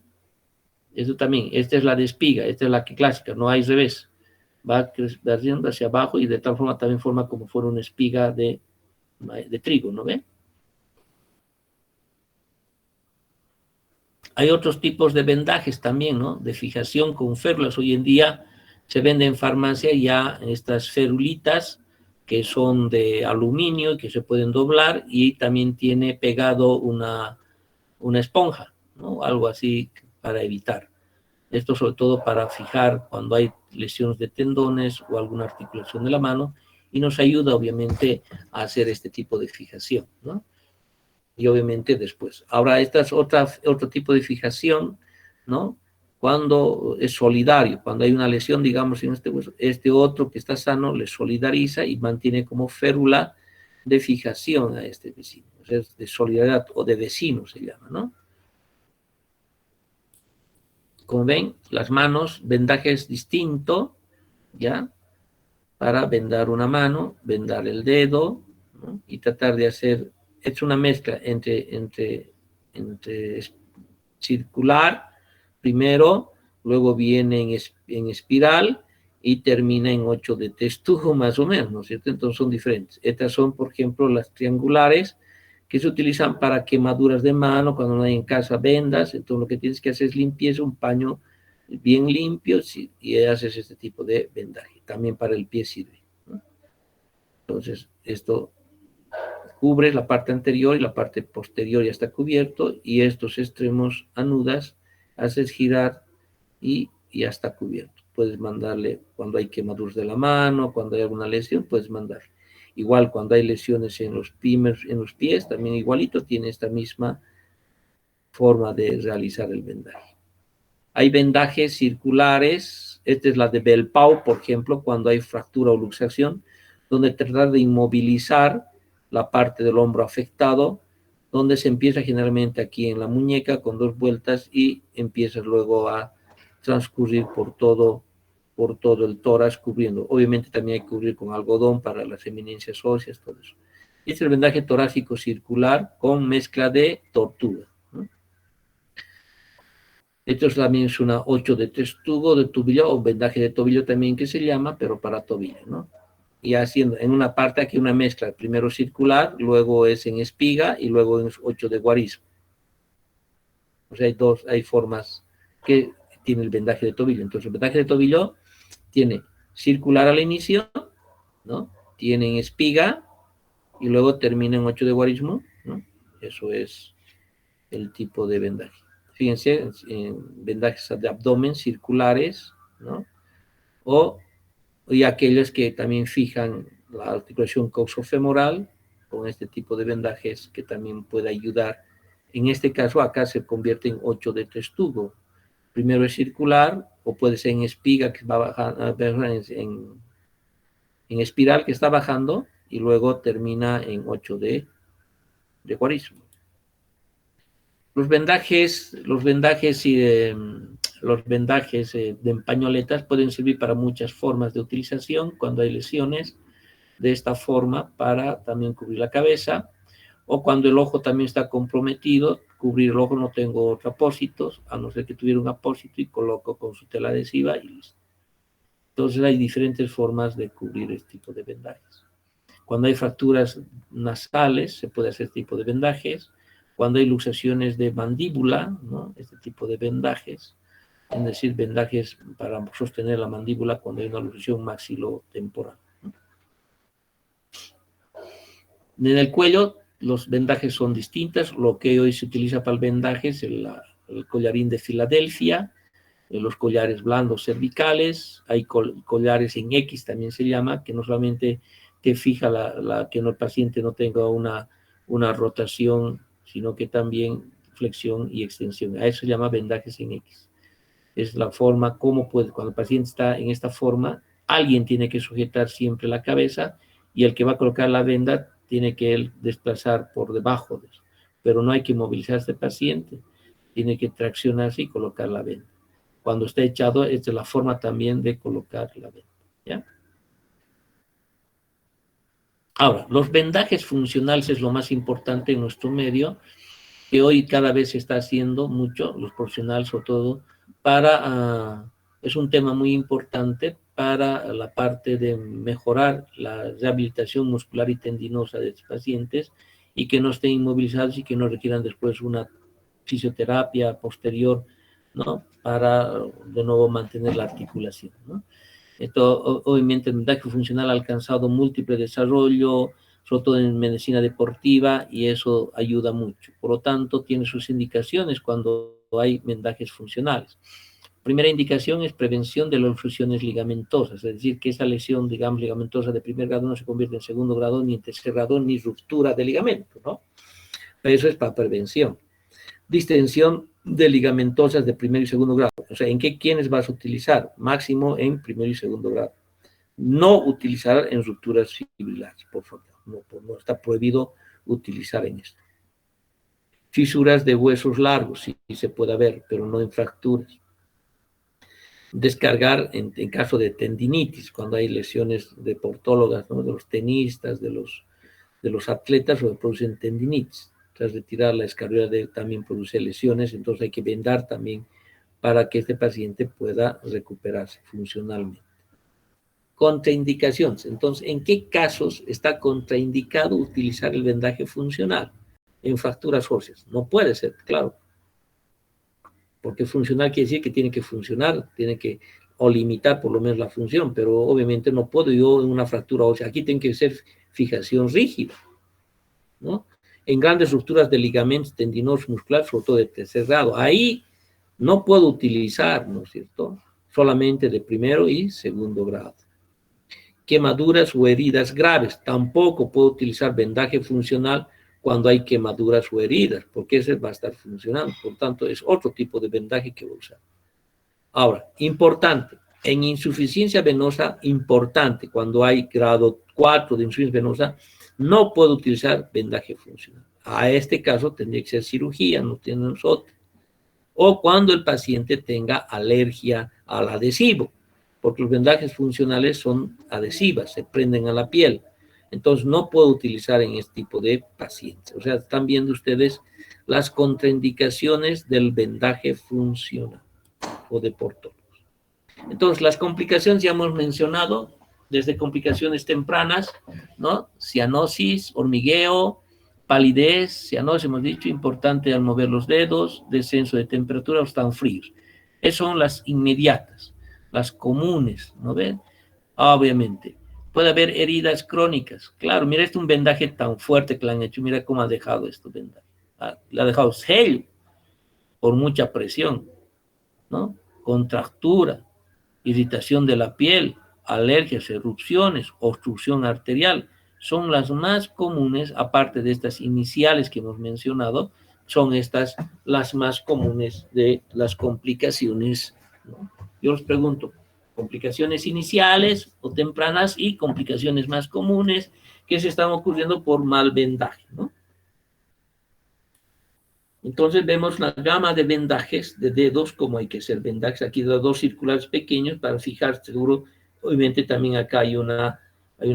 Esto también, esta es la de espiga, esta es la que clásica, no hay revés. Va creciendo hacia abajo y de tal forma también forma como fuera una espiga de trigo, ¿no ve? Hay otros tipos de vendajes también, ¿no? De fijación con férulas. Hoy en día se venden en farmacia ya estas ferulitas que son de aluminio y que se pueden doblar, y también tiene pegado una esponja, ¿no? Algo así para evitar. Esto sobre todo para fijar cuando hay lesiones de tendones o alguna articulación de la mano, y nos ayuda obviamente a hacer este tipo de fijación, ¿no? Y obviamente después. Ahora, esta es otro tipo de fijación, ¿no? Cuando es solidario, cuando hay una lesión, digamos, en este hueso, este otro que está sano le solidariza y mantiene como férula de fijación a este vecino. O sea, de solidaridad o de vecino se llama, ¿no? Como ven, las manos, vendaje es distinto, ¿ya? Para vendar una mano, vendar el dedo, ¿no? Y tratar de hacer, es una mezcla entre circular primero, luego viene en espiral y termina en 8 de testudo más o menos, ¿no es cierto? Entonces son diferentes. Estas son, por ejemplo, las triangulares que se utilizan para quemaduras de mano, cuando no hay en casa vendas. Entonces lo que tienes que hacer es limpieza, un paño bien limpio, y haces este tipo de vendaje. También para el pie sirve, ¿no? Entonces esto cubre la parte anterior y la parte posterior ya está cubierto, y estos extremos anudas, haces girar y ya está cubierto. Puedes mandarle cuando hay quemaduras de la mano, cuando hay alguna lesión, puedes mandar. Igual cuando hay lesiones en los pies, también igualito tiene esta misma forma de realizar el vendaje. Hay vendajes circulares, esta es la de Bell-Pau, por ejemplo, cuando hay fractura o luxación, donde tratar de inmovilizar la parte del hombro afectado, donde se empieza generalmente aquí en la muñeca con 2 vueltas y empieza luego a transcurrir por todo el tórax cubriendo. Obviamente también hay que cubrir con algodón para las eminencias óseas, todo eso. Este es el vendaje torácico circular con mezcla de tortuga, ¿no? Esto también es una 8 de testudo de tobillo o vendaje de tobillo también que se llama, pero para tobillo, ¿no? Y haciendo en una parte aquí una mezcla, primero circular, luego es en espiga y luego en 8 de guarismo. O sea, hay formas que tiene el vendaje de tobillo. Entonces el vendaje de tobillo tiene circular al inicio, ¿no? Tiene en espiga y luego termina en 8 de guarismo, ¿no? Eso es el tipo de vendaje. Fíjense, en vendajes de abdomen circulares, ¿no? Y aquellos que también fijan la articulación coxofemoral con este tipo de vendajes que también puede ayudar. En este caso, acá se convierte en 8 de testudo. Primero es circular, o puede ser en espiga, que va bajando, en espiral que está bajando, y luego termina en 8 de guarismo. Los vendajes de pañoletas pueden servir para muchas formas de utilización cuando hay lesiones de esta forma para también cubrir la cabeza, o cuando el ojo también está comprometido, cubrir el ojo, no tengo otro apósito, a no ser que tuviera un apósito y coloco con su tela adhesiva y listo. Entonces hay diferentes formas de cubrir este tipo de vendajes. Cuando hay fracturas nasales se puede hacer este tipo de vendajes. Cuando hay luxaciones de mandíbula, ¿no? Este tipo de vendajes, es decir, vendajes para sostener la mandíbula cuando hay una luxación maxilotemporal, ¿no? En el cuello, los vendajes son distintos. Lo que hoy se utiliza para el vendaje es el collarín de Filadelfia, los collares blandos cervicales, hay collares en X también se llama, que no solamente te fija que el paciente no tenga una rotación, sino que también flexión y extensión. A eso se llama vendajes en X. Es la forma como cuando el paciente está en esta forma, alguien tiene que sujetar siempre la cabeza y el que va a colocar la venda tiene que él desplazar por debajo de eso. Pero no hay que movilizar a este paciente, tiene que traccionarse y colocar la venda. Cuando está echado, esta es la forma también de colocar la venda, ¿ya? Ahora, los vendajes funcionales es lo más importante en nuestro medio, que hoy cada vez se está haciendo mucho, los profesionales sobre todo, es un tema muy importante para la parte de mejorar la rehabilitación muscular y tendinosa de estos pacientes y que no estén inmovilizados y que no requieran después una fisioterapia posterior, ¿no? Para de nuevo mantener la articulación, ¿no? Esto, obviamente, el vendaje funcional ha alcanzado múltiple desarrollo, sobre todo en medicina deportiva, y eso ayuda mucho. Por lo tanto, tiene sus indicaciones cuando hay vendajes funcionales. Primera indicación es prevención de las obstrucciones ligamentosas, es decir, que esa lesión, digamos, ligamentosa de primer grado no se convierte en segundo grado, ni en tercer grado, ni ruptura de ligamento, ¿no? Eso es para prevención. Distensión de ligamentosas de primer y segundo grado. O sea, ¿quiénes vas a utilizar? Máximo en primero y segundo grado. No utilizar en rupturas fibrilares, por favor. No está prohibido utilizar en esto. Fisuras de huesos largos, sí se puede ver, pero no en fracturas. Descargar en caso de tendinitis, cuando hay lesiones deportólogas, ¿no? De los tenistas, de los atletas, o producen tendinitis. Tras retirar la escarrera también produce lesiones, entonces hay que vendar también para que este paciente pueda recuperarse funcionalmente. Contraindicaciones. Entonces, ¿en qué casos está contraindicado utilizar el vendaje funcional? En fracturas óseas. No puede ser, claro. Porque funcional quiere decir que tiene que funcionar, o limitar por lo menos la función, pero obviamente no puedo yo en una fractura ósea. Aquí tiene que ser fijación rígida, ¿no? En grandes rupturas de ligamentos tendinosos musculares, sobre todo de tercer grado. Ahí no puedo utilizar, ¿no es cierto? Solamente de primero y segundo grado. quemaduras o heridas graves. Tampoco puedo utilizar vendaje funcional cuando hay quemaduras o heridas, porque ese va a estar funcionando. Por tanto, es otro tipo de vendaje que voy a usar. Ahora, importante, en insuficiencia venosa, importante, cuando hay grado 4 de insuficiencia venosa, no puedo utilizar vendaje funcional. A este caso tendría que ser cirugía, no tenemos otro. O cuando el paciente tenga alergia al adhesivo, porque los vendajes funcionales son adhesivas, se prenden a la piel. Entonces no puedo utilizar en este tipo de pacientes. O sea, están viendo ustedes las contraindicaciones del vendaje funcional o de portólogos. Entonces, las complicaciones ya hemos mencionado, desde complicaciones tempranas, ¿no? Cianosis, hormigueo, palidez, cianosis, hemos dicho, importante al mover los dedos, descenso de temperatura o están fríos. Esas son las inmediatas, las comunes, ¿no ven? Obviamente. Puede haber heridas crónicas. Claro, mira, este es un vendaje tan fuerte que le han hecho. Mira cómo ha dejado esto vendaje. Le ha dejado sello por mucha presión, ¿no? Contractura, irritación de la piel, alergias, erupciones, obstrucción arterial, son las más comunes, aparte de estas iniciales que hemos mencionado, son estas las más comunes de las complicaciones, ¿no? Yo les pregunto, complicaciones iniciales o tempranas y complicaciones más comunes que se están ocurriendo por mal vendaje, ¿no? Entonces vemos la gama de vendajes de dedos, como hay que hacer vendajes. Aquí dos circulares pequeños para fijar seguro. Obviamente también acá hay una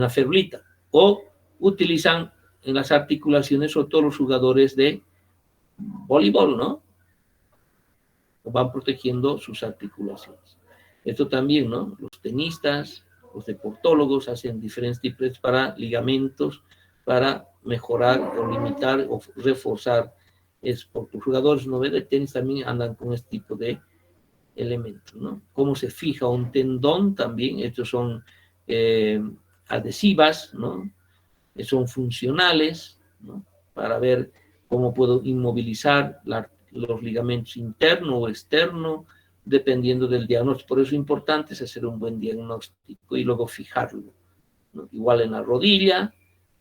ferulita. O utilizan en las articulaciones, sobre todo los jugadores de voleibol, ¿no? Van protegiendo sus articulaciones. Esto también, ¿no? Los tenistas, los deportólogos hacen diferentes tipos para ligamentos, para mejorar o limitar o reforzar. Es porque los jugadores no de tenis también andan con este tipo de elementos, ¿no? Cómo se fija un tendón también, estos son adhesivas, ¿no? Son funcionales, ¿no? Para ver cómo puedo inmovilizar los ligamentos interno o externo, dependiendo del diagnóstico. Por eso es importante es hacer un buen diagnóstico y luego fijarlo, ¿no? Igual en la rodilla,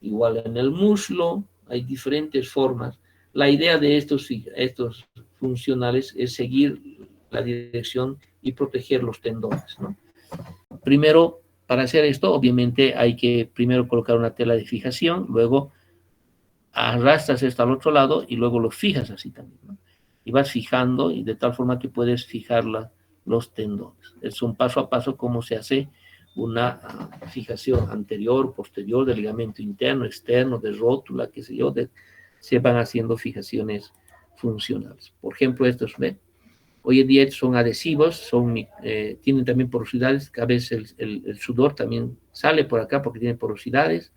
igual en el muslo, hay diferentes formas. La idea de estos funcionales es seguir la dirección y proteger los tendones, ¿no? Primero, para hacer esto, obviamente hay que primero colocar una tela de fijación, luego arrastras esto al otro lado y luego lo fijas así también, ¿no? Y vas fijando y de tal forma que puedes fijar los tendones. Es un paso a paso cómo se hace una fijación anterior, posterior, de ligamento interno, externo, de rótula, qué sé yo, se van haciendo fijaciones funcionales. Por ejemplo, estos, ¿ven? Hoy en día son adhesivos, tienen también porosidades, a veces el sudor también sale por acá porque tiene porosidades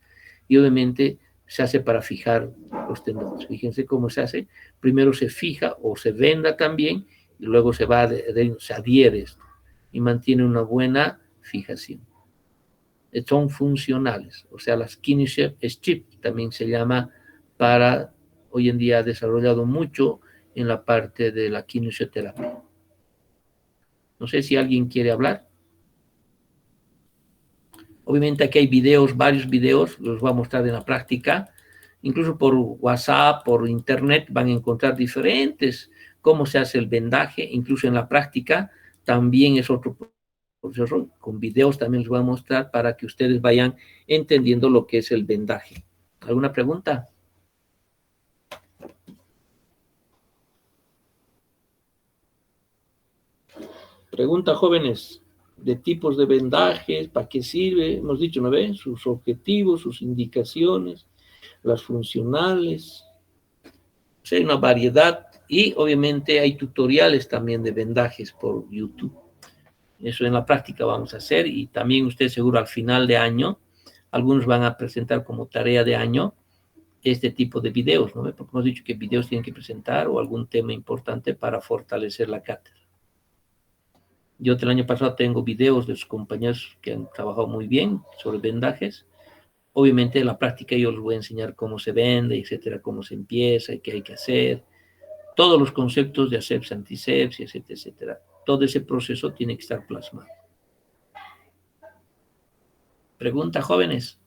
y obviamente se hace para fijar los tendones. Fíjense cómo se hace. Primero se fija o se venda también y luego se adhiere esto y mantiene una buena fijación. Son funcionales, o sea, las Kinesiology Strip también se llama para, hoy en día ha desarrollado mucho en la parte de la kinesioterapia. No sé si alguien quiere hablar. Obviamente aquí hay videos, varios videos, los voy a mostrar en la práctica. Incluso por WhatsApp, por internet, van a encontrar diferentes cómo se hace el vendaje. Incluso en la práctica también es otro proceso. Con videos también les voy a mostrar para que ustedes vayan entendiendo lo que es el vendaje. ¿Alguna pregunta? Pregunta, jóvenes, de tipos de vendajes, para qué sirve, hemos dicho, ¿no ven? Sus objetivos, sus indicaciones, las funcionales. O sea, hay una variedad y obviamente hay tutoriales también de vendajes por YouTube. Eso en la práctica vamos a hacer y también usted seguro al final de año, algunos van a presentar como tarea de año este tipo de videos, ¿no? Porque hemos dicho que videos tienen que presentar o algún tema importante para fortalecer la cátedra. Yo el año pasado tengo videos de sus compañeros que han trabajado muy bien sobre vendajes. Obviamente en la práctica yo les voy a enseñar cómo se vende, etcétera, cómo se empieza y qué hay que hacer. Todos los conceptos de asepsia, antisepsia, etcétera, etcétera. Todo ese proceso tiene que estar plasmado. Pregunta, jóvenes.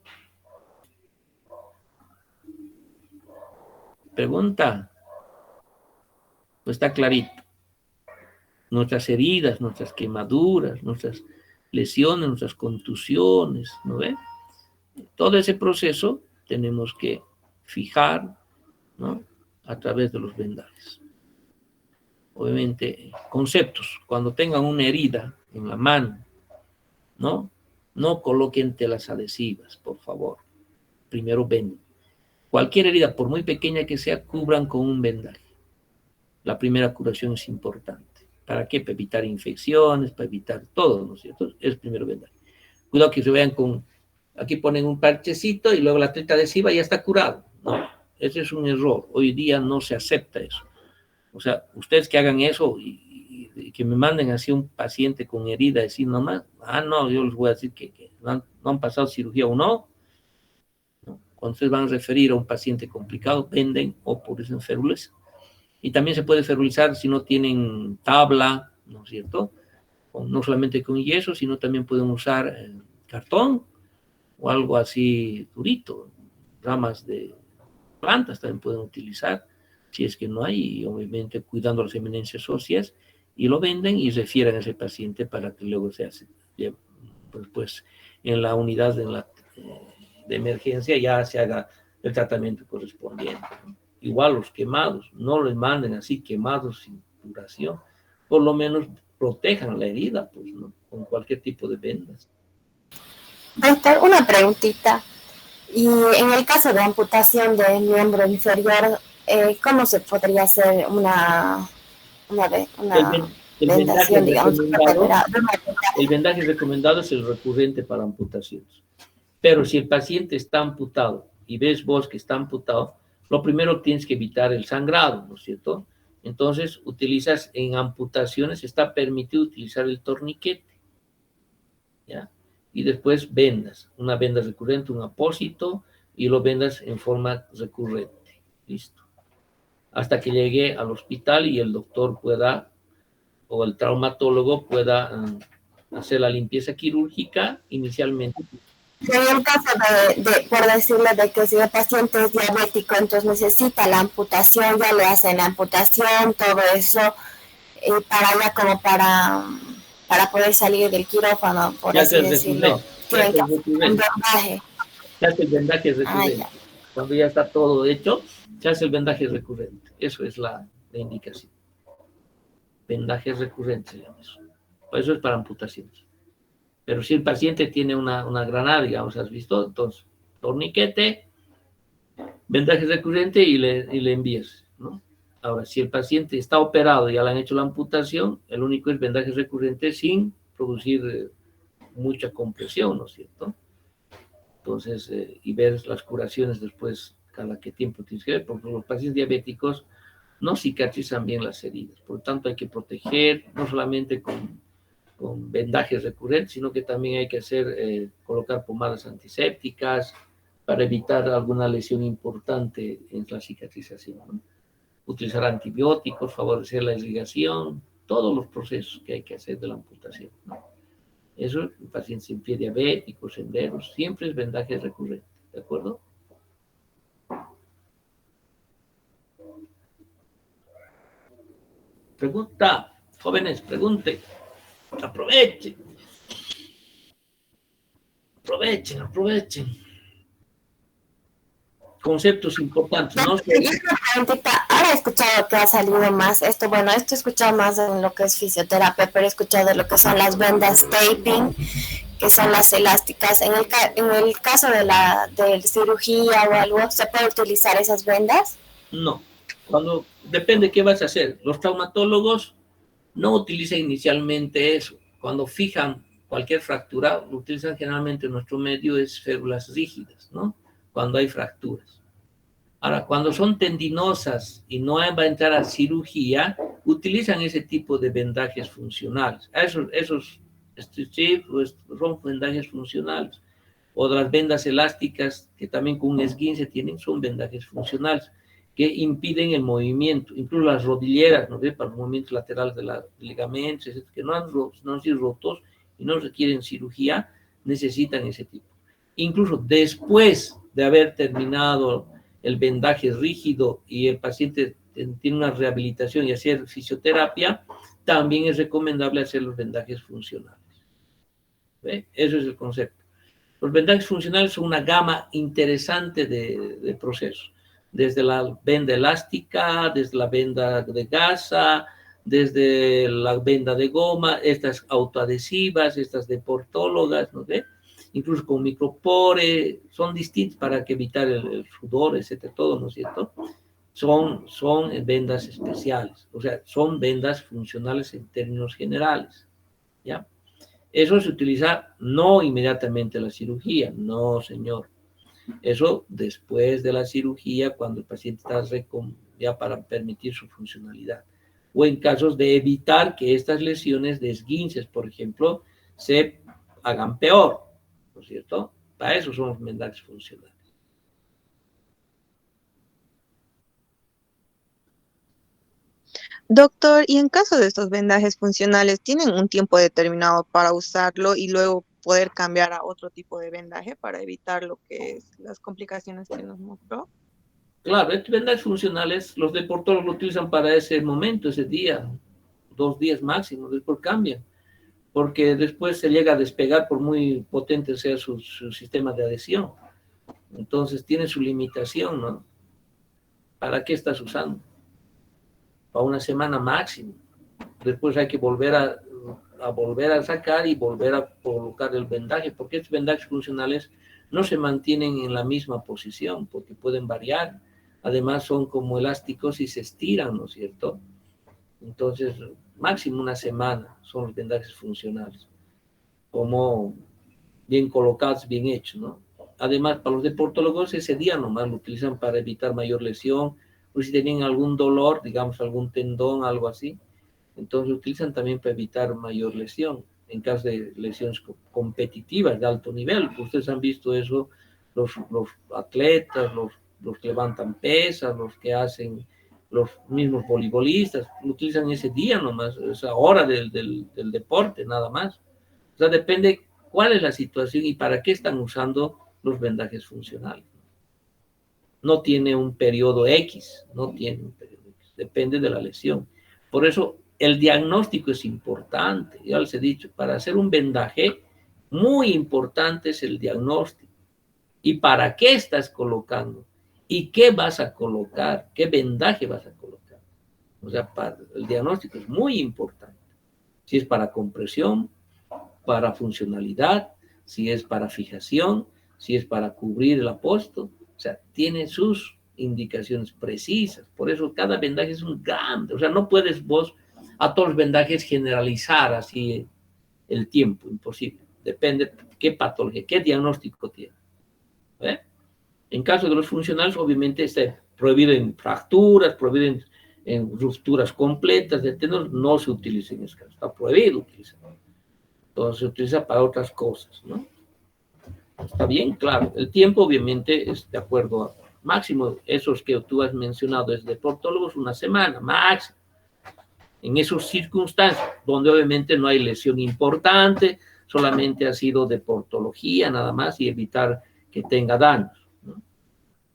Pregunta. Pues está clarito. Nuestras heridas, nuestras quemaduras, nuestras lesiones, nuestras contusiones, ¿no ve? Todo ese proceso tenemos que fijar, ¿no? A través de los vendajes. Obviamente, conceptos. Cuando tengan una herida en la mano, ¿no? No coloquen telas adhesivas, por favor. Primero venden. Cualquier herida, por muy pequeña que sea, cubran con un vendaje. La primera curación es importante. ¿Para qué? Para evitar infecciones, para evitar todo, ¿no es cierto? Es primero vendaje. Cuidado que se vean con... Aquí ponen un parchecito y luego la tela adhesiva ya está curado. No, ese es un error. Hoy día no se acepta eso. O sea, ustedes que hagan eso y que me manden así un paciente con herida, decir nomás, no, yo les voy a decir que no han pasado cirugía o no. Cuando ustedes van a referir a un paciente complicado, venden o por eso férulas. Y también se puede ferulizar si no tienen tabla, ¿no es cierto? No solamente con yeso, sino también pueden usar cartón o algo así durito. Ramas de plantas también pueden utilizar, si es que no hay, y obviamente cuidando las eminencias óseas, y lo venden y refieren a ese paciente para que luego se hace, pues en la unidad de emergencia ya se haga el tratamiento correspondiente, ¿no? Igual los quemados, no les manden así quemados sin curación, por lo menos protejan la herida, pues, ¿no? Con cualquier tipo de vendas. Doctor, una preguntita. Y en el caso de amputación de miembro inferior, ¿cómo se podría hacer una vendación, digamos? El vendaje recomendado es el recurrente para amputaciones. Pero si el paciente está amputado y ves vos que está amputado, lo primero tienes que evitar el sangrado, ¿no es cierto? Entonces, utilizas en amputaciones, está permitido utilizar el torniquete, ¿ya? Y después vendas, una venda recurrente, un apósito, y lo vendas en forma recurrente. Listo. Hasta que llegue al hospital y el doctor pueda, o el traumatólogo pueda hacer la limpieza quirúrgica inicialmente. En el caso por decirle, de que si el paciente es diabético, entonces necesita la amputación, ya le hacen la amputación, todo eso, para poder salir del quirófano, por ya así decirlo. Tienen que hacer un vendaje. Se hace el vendaje recurrente. Cuando ya está todo hecho, se hace el vendaje recurrente. Eso es la indicación. Vendaje recurrente se llama eso. Por eso es para amputaciones. Pero si el paciente tiene una granada, digamos, has visto, entonces, torniquete, vendaje recurrente y le envías, ¿no? Ahora, si el paciente está operado y ya le han hecho la amputación, el único es vendaje recurrente sin producir mucha compresión, ¿no es cierto? Entonces, y ver las curaciones después, cada qué tiempo tienes que ver, porque los pacientes diabéticos no cicatrizan bien las heridas, por lo tanto hay que proteger, no solamente con vendajes recurrentes, sino que también hay que colocar pomadas antisépticas para evitar alguna lesión importante en la cicatrización, ¿no? Utilizar antibióticos, favorecer la irrigación, todos los procesos que hay que hacer de la amputación, ¿no? Eso, el paciente sin pie diabético, senderos, siempre es vendaje recurrente, ¿de acuerdo? Pregunta, jóvenes, pregunten. Aprovechen. Conceptos importantes, ¿no? Ahora he escuchado que ha salido más esto he escuchado más en lo que es fisioterapia, pero he escuchado de lo que son las vendas taping, que son las elásticas. En el caso de cirugía o algo, ¿se puede utilizar esas vendas? No, depende qué vas a hacer. Los traumatólogos no utilizan inicialmente eso. Cuando fijan cualquier fractura, lo utilizan generalmente en nuestro medio es férulas rígidas, ¿no? Cuando hay fracturas. Ahora, cuando son tendinosas y no va a entrar a cirugía, utilizan ese tipo de vendajes funcionales. Esos son vendajes funcionales. O las vendas elásticas, que también con un esguince tienen, son vendajes funcionales, que impiden el movimiento. Incluso las rodilleras, ¿no ve? Para los movimientos laterales de los ligamentos, que no han sido rotos y no requieren cirugía, necesitan ese tipo. incluso después de haber terminado el vendaje rígido y el paciente tiene una rehabilitación y hacer fisioterapia, también es recomendable hacer los vendajes funcionales. ¿Ve? Eso es el concepto. Los vendajes funcionales son una gama interesante de procesos, desde la venda elástica, desde la venda de gasa, desde la venda de goma, estas autoadhesivas, estas deportólogas, ¿no ve? Incluso con micropore, son distintas para que evitar el sudor, etcétera, todo, ¿no es cierto? Son vendas especiales, o sea, son vendas funcionales en términos generales, ¿ya? Eso se utiliza no inmediatamente la cirugía, no, señor. Eso después de la cirugía, cuando el paciente está ya para permitir su funcionalidad. O en casos de evitar que estas lesiones de esguinces, por ejemplo, se hagan peor, ¿no es cierto? Para eso son los vendajes funcionales. Doctor, y en caso de estos vendajes funcionales, ¿tienen un tiempo determinado para usarlo y luego poder cambiar a otro tipo de vendaje para evitar lo que es las complicaciones que nos mostró? Claro, estos vendajes funcionales, los deportólogos lo utilizan para ese momento, ese día, 2 días máximo, después cambian, porque después se llega a despegar por muy potente sea su sistema de adhesión. Entonces tiene su limitación, ¿no? ¿Para qué estás usando? Para una semana máximo. Después hay que volver a sacar y volver a colocar el vendaje, porque estos vendajes funcionales no se mantienen en la misma posición, porque pueden variar. Además son como elásticos y se estiran, ¿no es cierto? Entonces, máximo una semana son los vendajes funcionales, como bien colocados, bien hechos, ¿no? Además, para los deportólogos ese día nomás lo utilizan para evitar mayor lesión, o si tienen algún dolor, digamos algún tendón, algo así, entonces lo utilizan también para evitar mayor lesión, en caso de lesiones competitivas de alto nivel. Ustedes han visto eso, los atletas, los que levantan pesas, los que hacen, los mismos voleibolistas, lo utilizan ese día nomás, esa hora del deporte, nada más. O sea, depende cuál es la situación y para qué están usando los vendajes funcionales. No tiene un periodo X, no tiene un periodo X, depende de la lesión. Por eso el diagnóstico es importante, ya les he dicho, para hacer un vendaje, muy importante es el diagnóstico. ¿Y para qué estás colocando? ¿Y qué vas a colocar? ¿Qué vendaje vas a colocar? O sea, el diagnóstico es muy importante. Si es para compresión, para funcionalidad, si es para fijación, si es para cubrir el apóstol, o sea, tiene sus indicaciones precisas. Por eso cada vendaje es un grande, o sea, no puedes vos a todos los vendajes generalizar así el tiempo, imposible. Depende qué patología, qué diagnóstico tiene. ¿Eh? En caso de los funcionales, obviamente está prohibido en fracturas, prohibido en rupturas completas de tenor, no se utiliza en ese caso, está prohibido utilizar. Entonces se utiliza para otras cosas, ¿no? Está bien, claro. El tiempo, obviamente, es de acuerdo a máximo, esos que tú has mencionado es deportólogos, una semana, máximo. En esas circunstancias, donde obviamente no hay lesión importante, solamente ha sido deportología nada más y evitar que tenga daños, ¿no?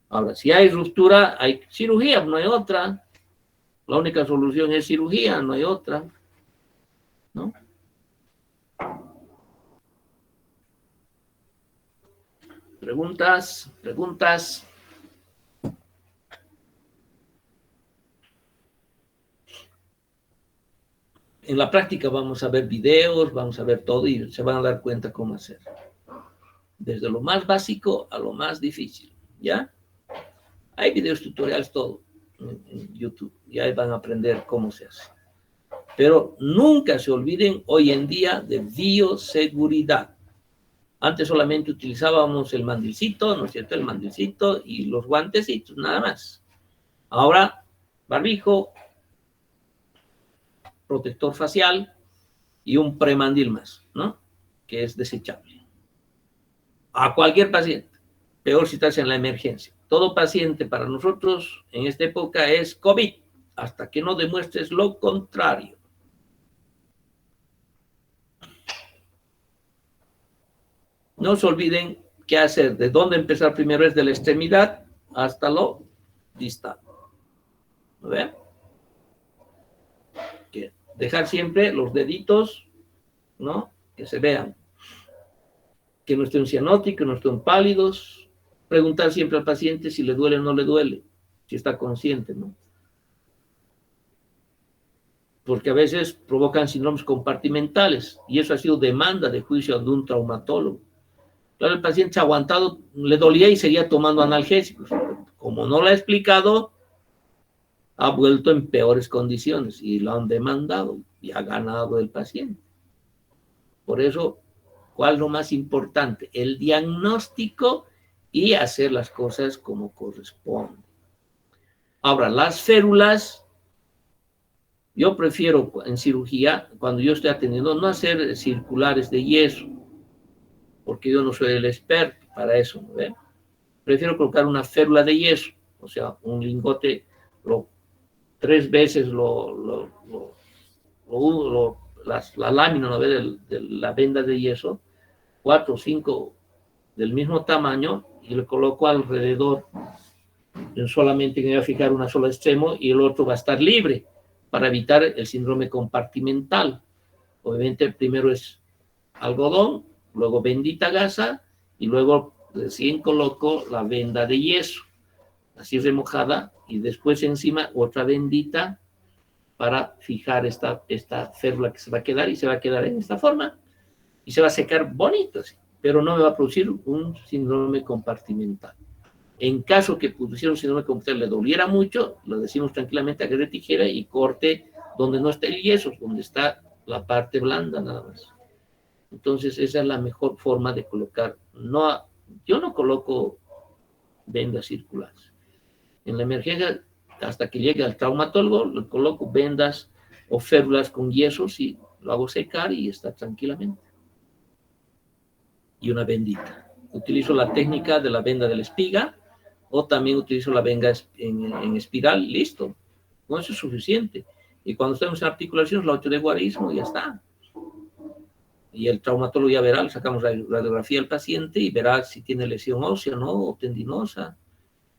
Ahora, si hay ruptura, hay cirugía, no hay otra. La única solución es cirugía, no hay otra, ¿no? Preguntas. En la práctica vamos a ver videos, vamos a ver todo y se van a dar cuenta cómo hacer. Desde lo más básico a lo más difícil, ¿ya? Hay videos tutoriales, todo en YouTube, y ahí van a aprender cómo se hace. Pero nunca se olviden hoy en día de bioseguridad. Antes solamente utilizábamos el mandilcito, ¿no es cierto? El mandilcito y los guantecitos, nada más. Ahora, barbijo, protector facial y un premandil más, ¿no? Que es desechable. A cualquier paciente, peor si estás en la emergencia. Todo paciente para nosotros en esta época es COVID, hasta que no demuestres lo contrario. No se olviden ¿qué hacer? ¿De dónde empezar primero? Es de la extremidad hasta lo distal. ¿No ven? Que dejar siempre los deditos, ¿no? Que se vean. Que no estén cianóticos, que no estén pálidos. Preguntar siempre al paciente si le duele o no le duele, si está consciente, ¿no? Porque a veces provocan síndromes compartimentales y eso ha sido demanda de juicio de un traumatólogo. Claro, el paciente se ha aguantado, le dolía y seguía tomando analgésicos. Como no lo ha explicado, ha vuelto en peores condiciones y lo han demandado y ha ganado el paciente. Por eso, ¿cuál es lo más importante? El diagnóstico y hacer las cosas como corresponde. Ahora, las férulas, yo prefiero en cirugía, cuando yo estoy atendiendo, no hacer circulares de yeso, porque yo no soy el experto para eso, ¿no ven? Prefiero colocar una férula de yeso, o sea, un lingote, 3 veces la lámina, ¿no ve? De la venda de yeso, 4 o 5 del mismo tamaño, y le coloco alrededor, solamente me voy a fijar una sola extremo y el otro va a estar libre para evitar el síndrome compartimental. Obviamente primero es algodón, luego bendita gasa y luego recién coloco la venda de yeso, así remojada, y después encima otra bendita para fijar esta férula que se va a quedar, y se va a quedar en esta forma y se va a secar bonito, ¿sí? Pero no me va a producir un síndrome compartimental. En caso que pusiera un síndrome compartimental le doliera mucho, lo decimos tranquilamente, agarre tijera y corte donde no está el yeso, donde está la parte blanda nada más. Entonces esa es la mejor forma de colocar. No, yo no coloco vendas circulares. En la emergencia, hasta que llegue al traumatólogo, le coloco vendas o férulas con yesos y lo hago secar y está tranquilamente. Y una bendita. Utilizo la técnica de la venda de la espiga o también utilizo la venda en espiral, listo. No, eso es suficiente. Y cuando estamos en articulaciones, la 8 de guarismo y ya está. Y el traumatólogo ya verá, le sacamos la radiografía al paciente y verá si tiene lesión ósea, ¿no? O tendinosa.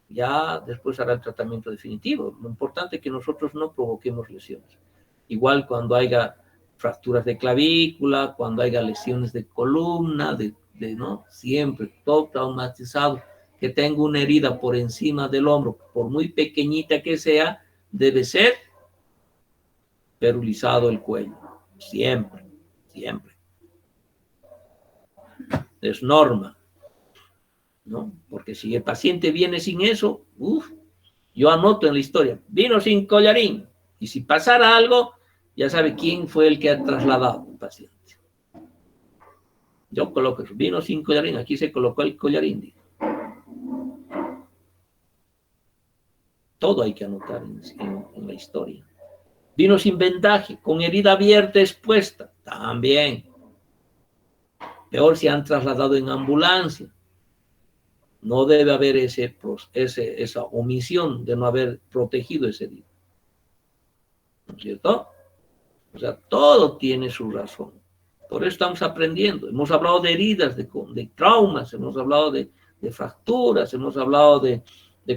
Ya después hará el tratamiento definitivo. Lo importante es que nosotros no provoquemos lesiones. Igual cuando haya fracturas de clavícula, cuando haya lesiones de columna, ¿no? Siempre todo traumatizado, que tenga una herida por encima del hombro, por muy pequeñita que sea, debe ser perulizado el cuello. Siempre, siempre. Es norma, ¿no? Porque si el paciente viene sin eso, yo anoto en la historia, vino sin collarín, y si pasara algo, ya sabe quién fue el que ha trasladado al paciente. Yo coloco eso, vino sin collarín, aquí se colocó el collarín. Todo hay que anotar en la historia. Vino sin vendaje, con herida abierta expuesta, también. Peor si han trasladado en ambulancia. No debe haber esa omisión de no haber protegido ese herida. ¿No es cierto? O sea, todo tiene su razón. Por eso estamos aprendiendo. Hemos hablado de heridas, de traumas, hemos hablado de fracturas, hemos hablado de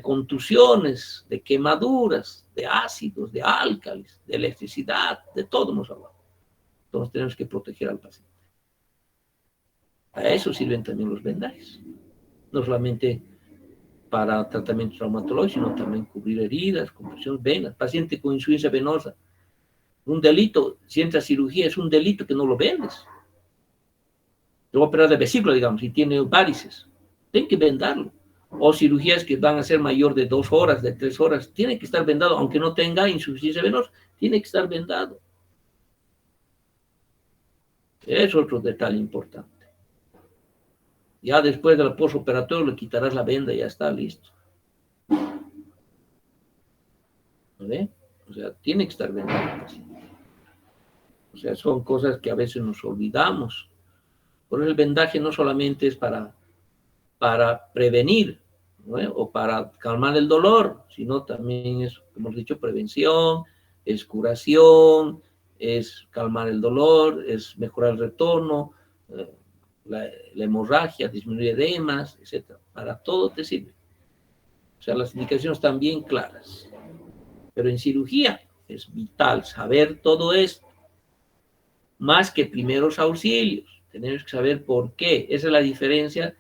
contusiones, de quemaduras, de ácidos, de álcalis, de electricidad, de todo hemos hablado. Entonces tenemos que proteger al paciente. A eso sirven también los vendajes. No solamente para tratamiento traumatológico, sino también cubrir heridas, compresión, venas. Paciente con insuficiencia venosa. Un delito, si entra a cirugía, es un delito que no lo vendes. Lo voy a operar de vesícula, digamos, y tiene varices. Tienen que vendarlo. O cirugías que van a ser mayor de 2 horas, de 3 horas, tiene que estar vendado, aunque no tenga insuficiencia venosa, tiene que estar vendado. Es otro detalle importante. Ya después del postoperatorio le quitarás la venda y ya está listo. ¿No ve? O sea, tiene que estar vendado. O sea, son cosas que a veces nos olvidamos. Por eso el vendaje no solamente es para prevenir, ¿no? O para calmar el dolor, sino también es, como hemos dicho, prevención, es curación, es calmar el dolor, es mejorar el retorno, la hemorragia, disminuir edemas, etc. Para todo te sirve. O sea, las indicaciones están bien claras. Pero en cirugía es vital saber todo esto, más que primeros auxilios. Tenemos que saber por qué. Esa es la diferencia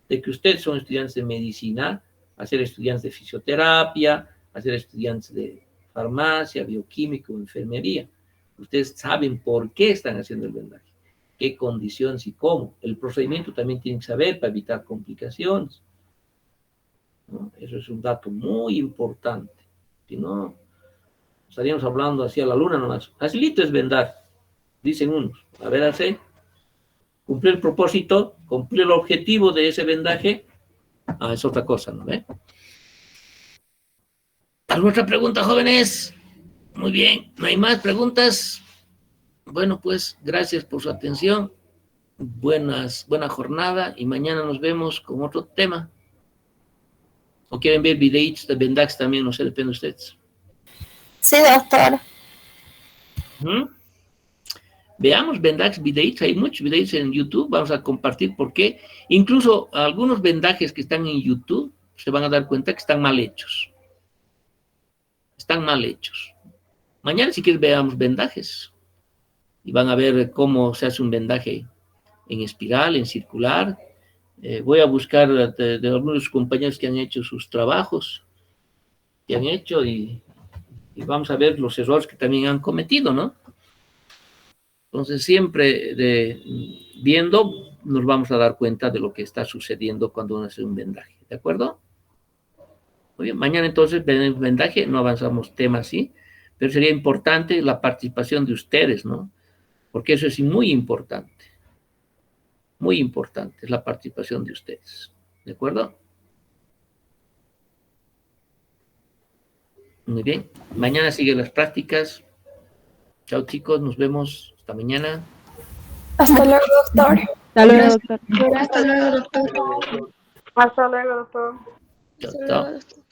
de que ustedes son estudiantes de medicina, a ser estudiantes de fisioterapia, a ser estudiantes de farmacia, bioquímica o enfermería. Ustedes saben por qué están haciendo el vendaje, qué condiciones y cómo. El procedimiento también tienen que saber para evitar complicaciones, ¿no? Eso es un dato muy importante. Si no, estaríamos hablando así a la luna nomás. Facilito es vendar, dicen unos. A ver, hace cumplir el propósito, cumplir el objetivo de ese vendaje. Es otra cosa, ¿no ve? ¿Alguna otra pregunta, jóvenes? Muy bien, ¿no hay más preguntas? Bueno, pues, gracias por su atención. Buena jornada y mañana nos vemos con otro tema. ¿O quieren ver videitos de vendajes también? No sé, depende de ustedes. Sí, doctor. Veamos vendajes, videitos. Hay muchos videitos en YouTube. Vamos a compartir por qué. Incluso algunos vendajes que están en YouTube se van a dar cuenta que están mal hechos. Están mal hechos. Mañana, si quieres, veamos vendajes. Y van a ver cómo se hace un vendaje en espiral, en circular. Voy a buscar de algunos compañeros que han hecho sus trabajos, que han hecho, y vamos a ver los errores que también han cometido, ¿no? Entonces, siempre viendo, nos vamos a dar cuenta de lo que está sucediendo cuando uno hace un vendaje, ¿de acuerdo? Muy bien, mañana entonces, vendaje, no avanzamos temas así, pero sería importante la participación de ustedes, ¿no? Porque eso es muy importante. Muy importante es la participación de ustedes. ¿De acuerdo? Muy bien. Mañana siguen las prácticas. Chao, chicos. Nos vemos. Hasta mañana. Hasta luego, doctor. Hasta luego, doctor. Hasta luego, doctor. Hasta luego, doctor. Chao, chao.